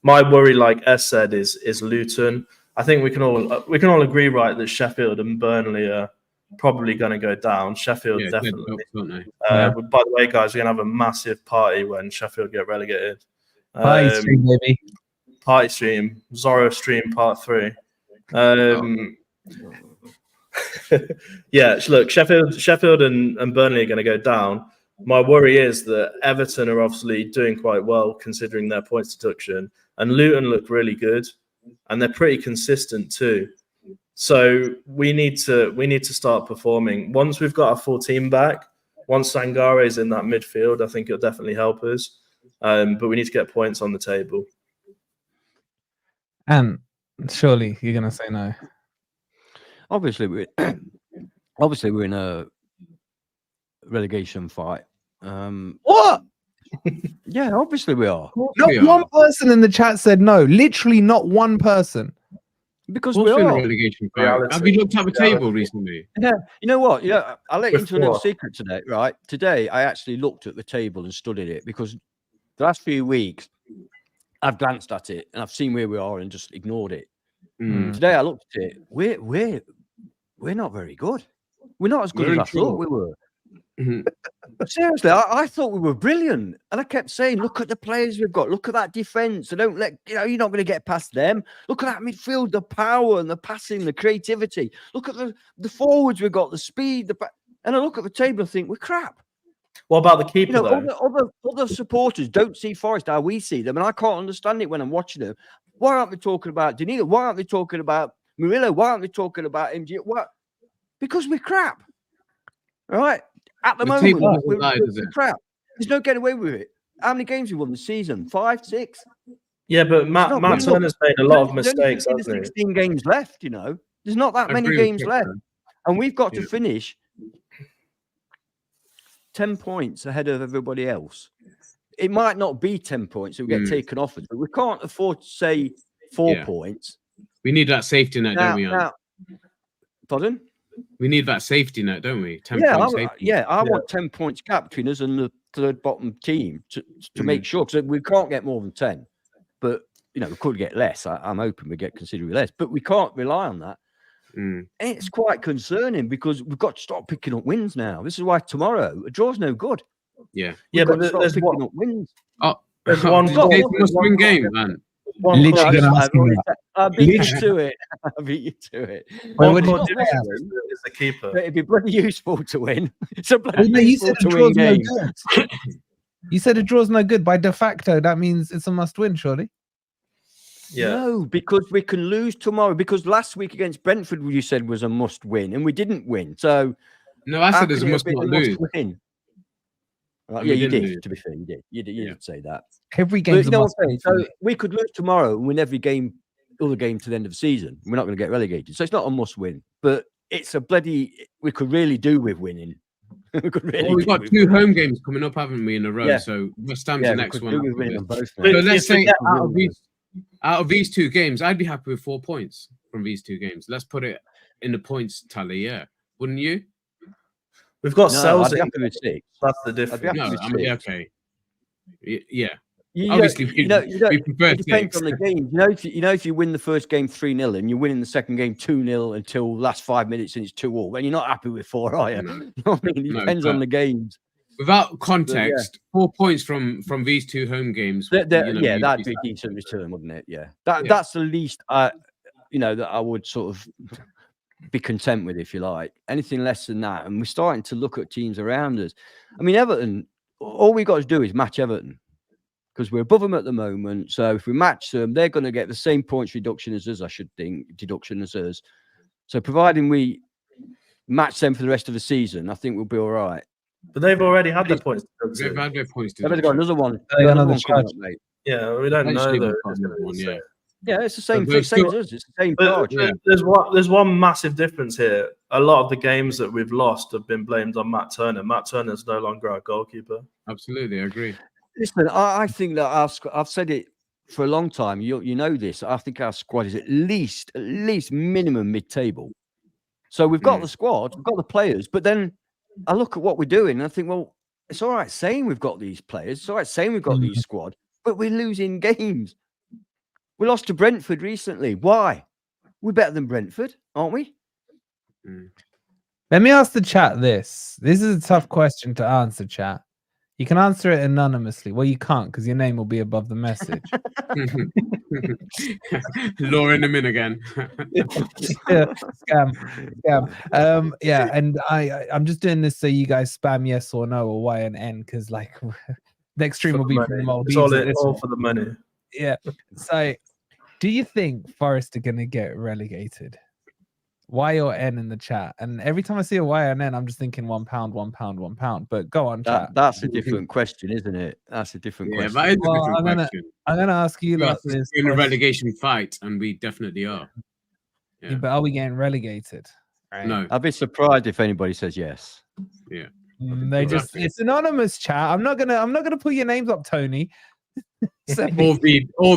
my worry, like S said, is Luton. I think we can all agree, right, that Sheffield and Burnley are probably going to go down. Sheffield definitely. Don't they? By the way, guys, we're going to have a massive party when Sheffield get relegated. Party stream, baby. Party stream. Zorro stream part 3. Yeah, look, Sheffield and Burnley are going to go down. My worry is that Everton are obviously doing quite well considering their points deduction, and Luton look really good, and they're pretty consistent too. So we need to start performing. Once we've got our full team back, once Sangare is in that midfield, I think it'll definitely help us. But we need to get points on the table. And surely you're going to say no. Obviously, we're in a relegation fight. What? Yeah, obviously we are. Not one person in the chat said no. Literally not one person. Because we are. Relegation fight. Have you looked at the table recently? Yeah. You know what? Yeah, I'll let you into a little secret today, right? Today, I actually looked at the table and studied it because the last few weeks, I've glanced at it and I've seen where we are and just ignored it. Today, I looked at it. We're not very good. We're not as good as I thought we were. Seriously, I thought we were brilliant, and I kept saying, "Look at the players we've got. Look at that defense. So don't let you're not going to get past them. Look at that midfield, the power and the passing, the creativity. Look at the forwards we've got, the speed. And I look at the table and think we're crap. What about the keeper? Other supporters don't see Forest how we see them, and I can't understand it when I'm watching them. Why aren't they talking about Danilo? Why aren't they talking about Murillo? Why aren't they talking about MG? What? Because we're crap. All right. At the moment, we're crap. There's no getting away with it. How many games have we won this season? 5, 6? Yeah, but Matt Turner's made a lot of mistakes, hasn't he? 16 games left, There's not that many games left. And we've got to finish 10 points ahead of everybody else. It might not be 10 points, so we get taken off it, but we can't afford to say 4 points. We need that safety net, don't we? Pardon? We need that safety net, don't we? 10 points safety. I want 10 points gap between us and the third bottom team to make sure, because we can't get more than 10. But, we could get less. I'm hoping we get considerably less, but we can't rely on that. And it's quite concerning because we've got to start picking up wins now. This is why tomorrow a draw's no good. Yeah. But there's picking up wins. There's one must-win game, man. I beat you to it. One more is the keeper. It'd be bloody useful to win. It's a bloody useful to win game. You said a draw's no good. By de facto, that means it's a must-win, surely. Yeah. No, because we can lose tomorrow. Because last week against Brentford, you said was a must-win, and we didn't win. So no, I said it's a must-not lose. Right, yeah, you did. Lose. To be fair, you did. You did say that. Every game. You know what I'm saying? So we could lose tomorrow and win every game, other game to the end of the season. We're not going to get relegated. So it's not a must-win, but it's a bloody. We could really do with winning. We've got 2 home games coming up, haven't we, in a row? Yeah. So West Ham's the next one. So let's say out of these 2 games, I'd be happy with 4 points from these 2 games. Let's put it in the points tally, yeah. Wouldn't you? We've got Cells. That's the difference. No, I mean, okay. Yeah. Obviously, we prefer it depends on the game. If you win the first game 3-0 and you win in the second game 2-0 until last 5 minutes and it's 2-2, then you're not happy with 4, are you? No. You know what I mean? It depends on the games. Without context, 4 points from these 2 home games. That'd be a decent return, wouldn't it? Yeah. That's the least that I would sort of be content with, if you like. Anything less than that, and we're starting to look at teams around us. I mean, Everton, all we got to do is match Everton because we're above them at the moment. So if we match them, they're going to get the same points reduction as us, I should think, deduction as us. So providing we match them for the rest of the season, I think we'll be all right. But they've already had their points. They've had their points. They've got another one. Yeah, we don't know. Yeah, it's the same thing. Same as us. It's the same charge. There's one massive difference here. A lot of the games that we've lost have been blamed on Matt Turner. Matt Turner's no longer our goalkeeper. Absolutely, I agree. Listen, I think that I've said it for a long time. You know this. I think our squad is at least minimum mid-table. So we've got the squad, we've got the players, but then I look at what we're doing and I think, well, it's all right saying we've got these players. It's all right saying we've got these squad, but we're losing games. We lost to Brentford recently. Why? We're better than Brentford, aren't we? Let me ask the chat this. This is a tough question to answer, chat. You can answer it anonymously. Well, you can't because your name will be above the message. Luring them in again. Scam. Yeah, and I'm just doing this so you guys spam yes or no or Y and N because like the extreme will be from the Maldives. It's all for the money. Yeah. So, do you think Forest are going to get relegated? Y or N in the chat. And every time I see a Y and N, I'm just thinking £1, £1, £1. But go on, chat. That's a different question, isn't it? That's a different question. That is a different question. I'm going to ask you like this. In a relegation fight, and we definitely are. Yeah, but are we getting relegated? Right. No. I'd be surprised if anybody says yes. Yeah. It's anonymous, chat. I'm not gonna put your names up, Tony. or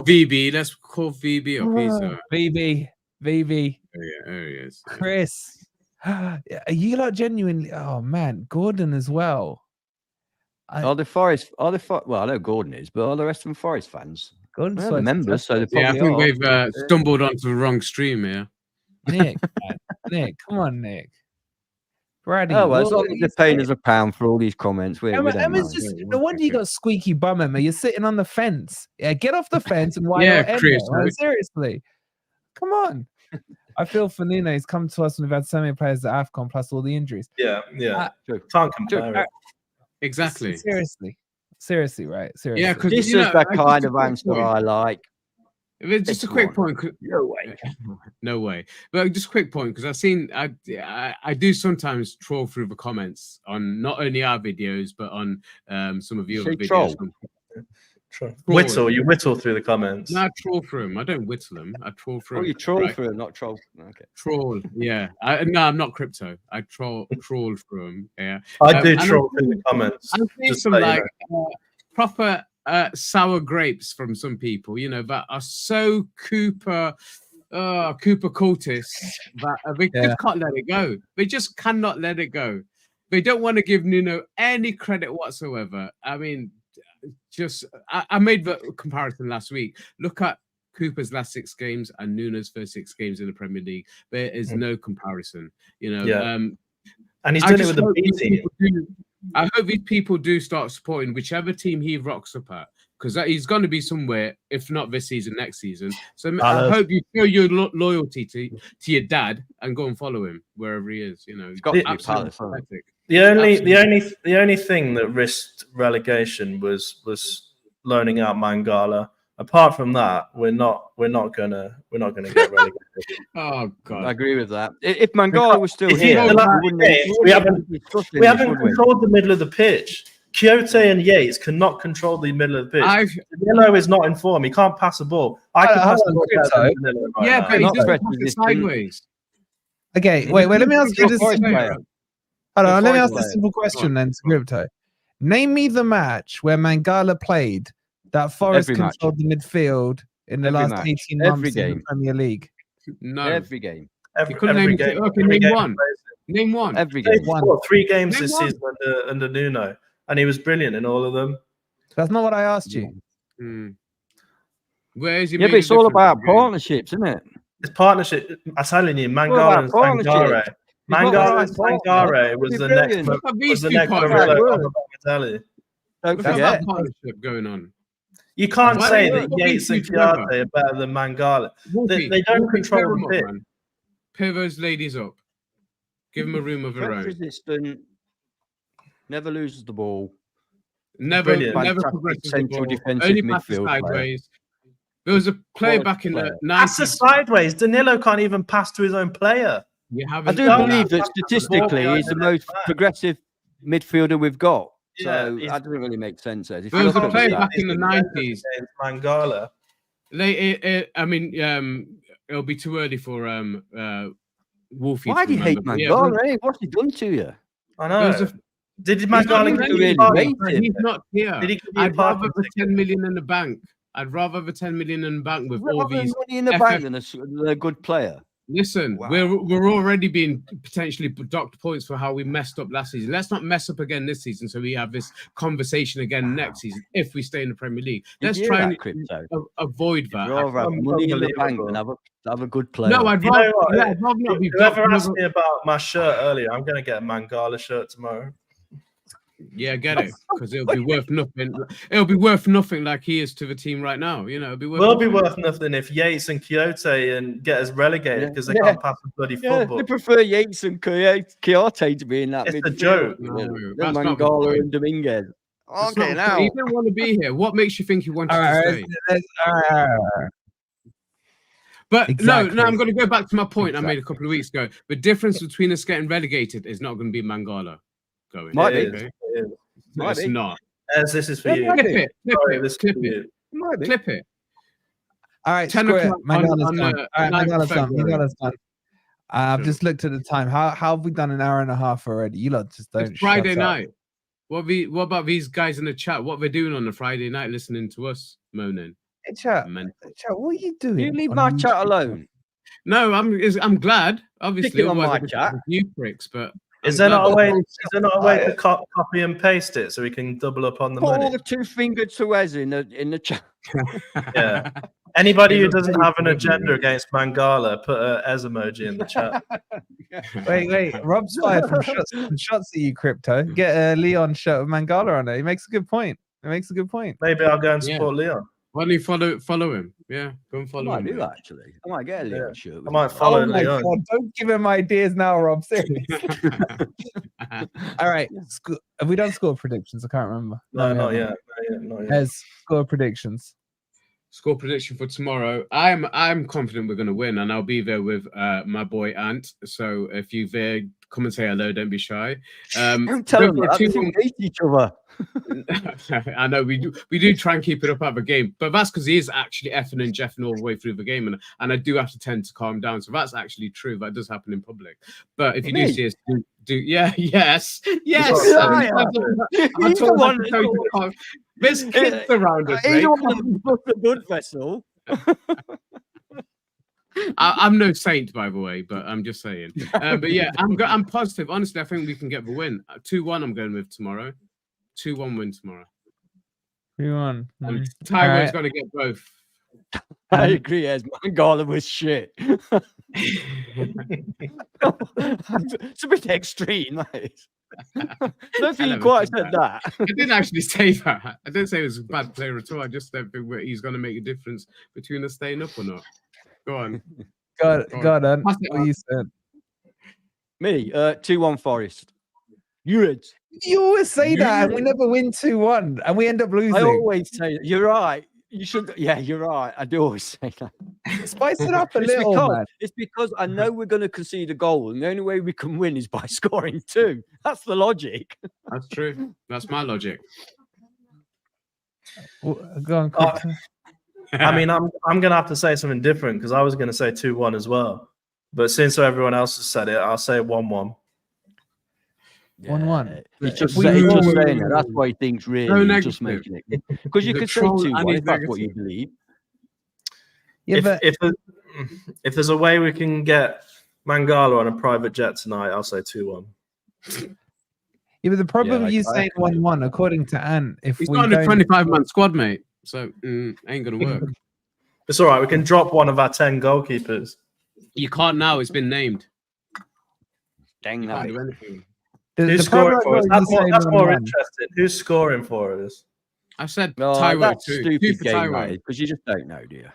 VB. Let's call VB or Pizza. VB. There he is. Chris. Are you like genuinely? Oh man, Gordon as well. Are the Forest? Well, I know Gordon is, but are the rest of them Forest fans? Gordon's members, so they I think we've stumbled onto the wrong stream here. Nick, come on, Nick. Brady. Oh, well, as long as they're paying us £1 for all these comments, Emma's just no wonder you got squeaky bum, Emma. You're sitting on the fence. Yeah, get off the fence and why Chris, seriously. Come on. I feel for Nuno. He's come to us and we've had so many players at AFCON plus all the injuries. Yeah. Can't compare it. Exactly. Seriously, right? Seriously. Yeah, because this is the kind of answer I like. Just a quick point. No way. But just a quick point because I do sometimes troll through the comments on not only our videos but on some of your videos. You whittle through the comments. No, I troll through them. I don't whittle them. I troll through them. You troll through them, not troll. Okay. Troll, yeah. No, I'm not crypto. I troll through them. Yeah. I do troll through the comments. I see some proper sour grapes from some people, that are so Cooper cultists that they just can't let it go. They just cannot let it go. They don't want to give Nuno any credit whatsoever. I mean, I made the comparison last week. Look at Cooper's last 6 games and Nuno's first 6 games in the Premier League. There is no comparison, and he's doing it with the B team. I hope these people do start supporting whichever team he rocks up at, because he's going to be somewhere, if not this season, next season. So I hope you show your loyalty to your dad and go and follow him wherever he is. He's got absolutely pathetic. The only thing that risked relegation was loaning out Mangala. Apart from that, we're not gonna get relegated. Oh God, I agree with that. If Mangala was still here, we haven't controlled the middle of the pitch. Quixote and Yates cannot control the middle of the pitch. Danilo is not in form. He can't pass the ball. I can pass the ball better than Danilo right now. But he doesn't pass it sideways. Okay, wait. Let me ask you this. Hold on, let me ask this simple question then, Crypto. Name me the match where Mangala played that Forest controlled the midfield in the last 18 months in the Premier League. No, every game. Every game. Okay, name one. Name one. Every game. What, 3 games this season under Nuno, and he was brilliant in all of them. That's not what I asked you. Where is he? Yeah, but it's all about partnerships, isn't it? It's partnership. I'm telling you, Mangala and Sangare. Mangala was the next Balotelli. Don't forget partnership going on. You can't say that Yates and Quixote are better than Mangala. They don't control the pitch. Pair those ladies up. Give them a room of their own. Resistant. Never loses the ball. Never progresses central defensive only midfield sideways. There was a player back in the 90s. Pass the sideways. Danilo can't even pass to his own player. I do believe that statistically he's the most progressive midfielder we've got. So that doesn't really make sense. There was a player back in the 90s. Mangala. It'll be too early for Wolfie. Why do you hate Mangala? What's he done to you? I know. Did Mangala He's not here. I'd rather have 10 million in the bank. I'd rather have 10 million in the bank with all these money in the bank than a good player. Listen, we're already being potentially docked points for how we messed up last season. Let's not mess up again this season, so we have this conversation again next season if we stay in the Premier League. Let's try and avoid that. You'd rather have money in the bank than have a good player. No, I'd rather not be. Whoever asked me about my shirt earlier, I'm going to get a Mangala shirt tomorrow. Yeah, get it, because it'll be worth nothing. It'll be worth nothing like he is to the team right now. You know, it'll be worth nothing if Yates and Quixote and get us relegated because they can't pass the bloody football. They prefer Yates and Quixote to be in that. It's a joke. Then Mangala and Dominguez. Okay, now he didn't want to be here. What makes you think he wanted to stay? But exactly. No, I'm going to go back to my point I made a couple of weeks ago. The difference between us getting relegated is not going to be Mangala going. Might be. No, it's not. As this is for you. Clip it. Clip it. All right, 10 o'clock. Mangala's done. I've just looked at the time. How have we done an hour and a half already? You lot just don't. It's Friday night. What about these guys in the chat? What they're doing on a Friday night, listening to us moaning? Hey, chat, what are you doing? You leave my chat alone. No, I'm glad. Obviously, on my chat. You pricks, but. Is there not a way to copy and paste it so we can double up on the money? All the 2-fingered Suez in the chat. Yeah. Anybody who doesn't have an agenda against Mangala, put a Ez emoji in the chat. Wait. Rob's fired from shots at you, Crypto. Get a Leon shirt with Mangala on it. He makes a good point. Maybe I'll go and support Leon. Why don't you follow him? Yeah, go and follow him. I might do that, actually. I might get a Leon shirt. I might follow Leon. God, don't give him ideas now, Rob. Seriously. All right. Have we done score predictions? I can't remember. No, not yet. As score predictions. Score prediction for tomorrow. I'm confident we're going to win, and I'll be there with my boy Ant. So if you there, come and say hello. Don't be shy. Don't tell them that. We hate each other. I know we do try and keep it up at the game, but that's because he is actually effing and jeffing all the way through the game, and I do have to tend to calm down. So that's actually true. That does happen in public. But if you do see us, yes. There's kids around us. He's the good vessel. I'm no saint, by the way, but I'm just saying. But yeah, I'm positive. Honestly, I think we can get the win. 2-1. I'm going with tomorrow. 2-1 win tomorrow. 3-1. Tyro's going to get both. I agree, as Mangala was shit. It's a bit extreme, mate. I don't think you quite said that. I didn't actually say that. I didn't say he was a bad player at all. I just don't think he's going to make a difference between us staying up or not. Go on. Go on. What you said? Me, 2-1 Forest. Urids. You always say that, and we never win 2-1, and we end up losing. I always say that. You're right. You should. Yeah, you're right. I do always say that. Spice it up a little, man. It's because I know we're going to concede a goal, and the only way we can win is by scoring 2. That's the logic. That's true. That's my logic. Go on, I mean, I'm going to have to say something different because I was going to say 2-1 as well. But since everyone else has said it, I'll say 1-1. 1-1. He's just saying that. That's why he thinks really. No, he's just making it. Because you could say 2-1 if that's what you believe. Yeah, if there's a way we can get Mangala on a private jet tonight, I'll say 2-1. Yeah, but the problem with you saying 1-1, according to Ant, if he's we not in a 25-man squad, mate, so ain't gonna work. It's all right. We can drop one of our 10 goalkeepers. You can't now. It's been named. Dang Can't that. do anything. Who's scoring for us? That's more interesting. Who's scoring for us? I said No, Taiwo that's too. stupid game, because you just don't know, do you?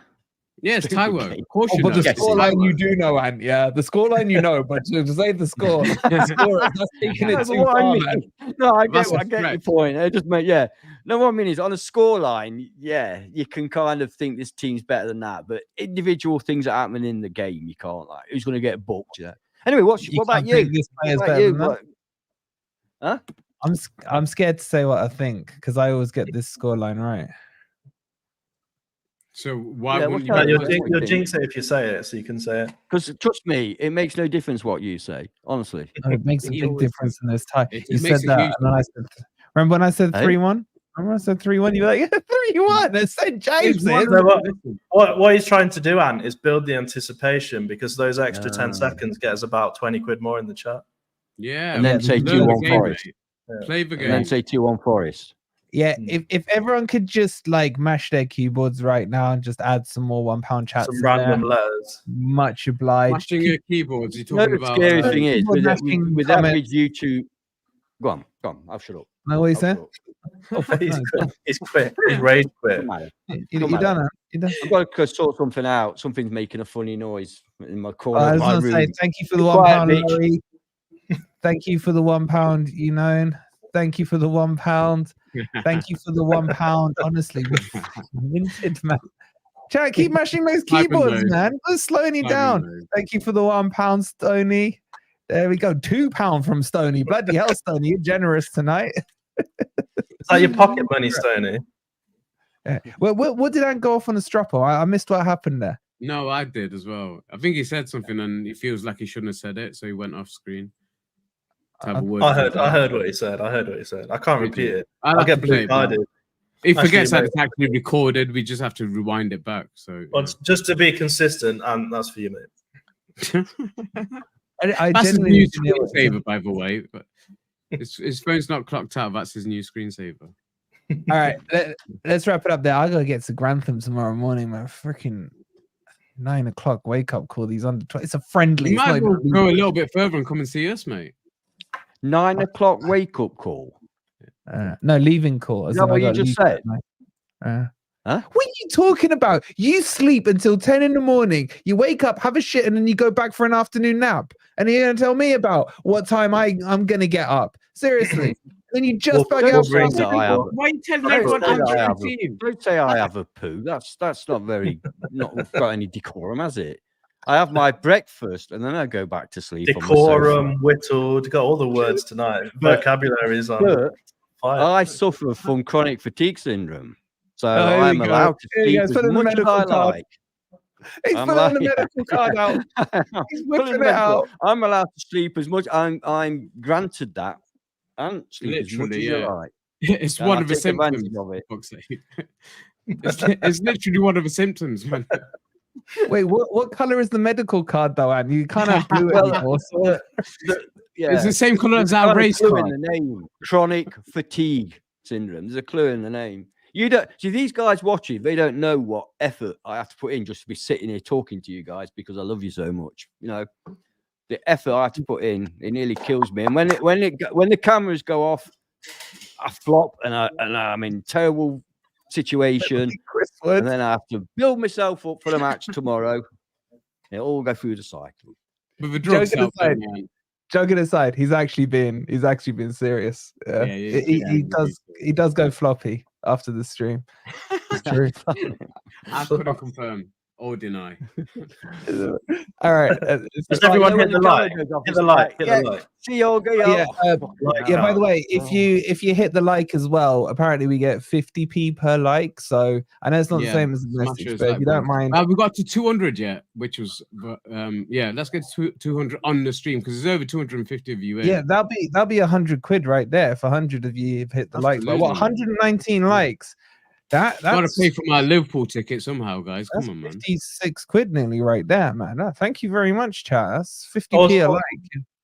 Yeah, it's Taiwo. Of course you but know. the scoreline you do know, Ant. Yeah, the scoreline you know, but to say the score, that's taking it too far, man. No, I get your point. I just meant, No, what I mean is on a scoreline, you can kind of think this team's better than that, but individual things that happen in the game, you can't like. Who's going to get booked? Yeah. Anyway, what about you? This player's better than that? Huh? I'm scared to say what I think because I always get this scoreline right. So why wouldn't you'll jinx it if you say it, so you can say it. Because trust me, it makes no difference what you say. Honestly, it makes a big difference in this tie. You said that, and then I said, "Remember when I said 3-1? Remember when I said 3-1? You're like 3-1." It's St. James. What he's trying to do, Ant, is build the anticipation because those extra 10 seconds get us about 20 quid more in the chat. Yeah, and then say 2-1 Forest. Play the game. And then say 2-1 Forest. Yeah, if everyone could just like mash their keyboards right now and just add some more £1 chats, some random letters. Much obliged. Mashing your keyboards. You're talking about. The scary thing is with average YouTube. Go on. I'll shut up. Know what you said? He's quit. He's rage quit. You done it? I've got to sort something out. Something's making a funny noise in my corner. I was going to say thank you for the £1, Larry. Thank you for the £1, you know. Thank you for the £1. Thank you for the £1. Honestly, minted, man. Chat, keep mashing those keyboards, man. Let's slowing you down. Thank you for the £1, Stoney. There we go. £2 from Stoney. Bloody hell, Stoney, you're generous tonight. Is that your pocket money, Stoney? Yeah. Well, what did Ant go off on the strapper? I missed what happened there. No, I did as well. I think he said something and he feels like he shouldn't have said it, so he went off screen. I heard what he said. I can't repeat it. I'll get blue carded. He forgets that it's actually recorded. We just have to rewind it back. So just to be consistent, and that's for you, mate. That's his new screensaver, by the way. But his phone's not clocked out. That's his new screensaver. All right, let's wrap it up there. I gotta get to Grantham tomorrow morning, man. Freaking 9 o'clock wake up call. These under 20. It's a friendly. You might well go a little bit further and come and see us, mate. 9 o'clock wake up call. No, leaving call. Is that what you just said? Huh? What are you talking about? You sleep until 10 in the morning. You wake up, have a shit, and then you go back for an afternoon nap. And you're going to tell me about what time I'm going to get up. Seriously. Then you just bug out. Why are you telling everyone I'm your team? Don't say I have a poo. That's not got any decorum, has it? I have my breakfast and then I go back to sleep. Decorum, whittled, got all the words tonight. Vocabulary is on fire. I suffer from chronic fatigue syndrome. So I'm allowed to sleep as much as I like. He's pulling the medical card out. He's whipping it out. I'm allowed to sleep as much. I'm granted that. And sleep as much as you like. It's one of the symptoms of it. It's literally one of the symptoms, man. Wait, what color is the medical card though, Anne? You can't have blue anymore. It's the same color as our race card. In the name. Chronic fatigue syndrome. There's a clue in the name. You don't see these guys watching, they don't know what effort I have to put in just to be sitting here talking to you guys because I love you so much. You know, the effort I have to put in, it nearly kills me. And when the cameras go off, I flop and I'm in terrible situation, and then I have to build myself up for the match tomorrow. It all go through the cycle. But the drugs help, man. joking aside, he's actually been serious. Yeah, he does go floppy after the stream. It's true. I couldn't confirm or deny. All right. Does everyone hit the like? Hit the like. Hit the like. See you. Yeah. By the way, if you hit the like as well, apparently we get 50p per like. So I know it's not the same as the message, but if you don't mind, we got to 200 yet, which was, let's get to 200 on the stream because there's over 250 of you. Yeah, that'll be 100 quid right there if 100 of you have hit the like. But what 119 likes? That's gotta pay for my Liverpool ticket somehow, guys. Come on, man. 56 quid nearly right there, man. Thank you very much, chat. That's 50p a like.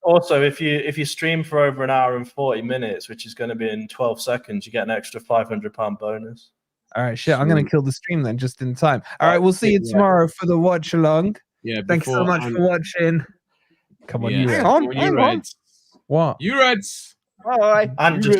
Also, if you stream for over an hour and 40 minutes, which is going to be in 12 seconds, you get an extra £500 bonus. All right, shit. I'm going to kill the stream then just in time. All right, we'll see you tomorrow for the watch along. Yeah, thanks so much for watching. Come on, you Reds. What? You Reds. All right. And just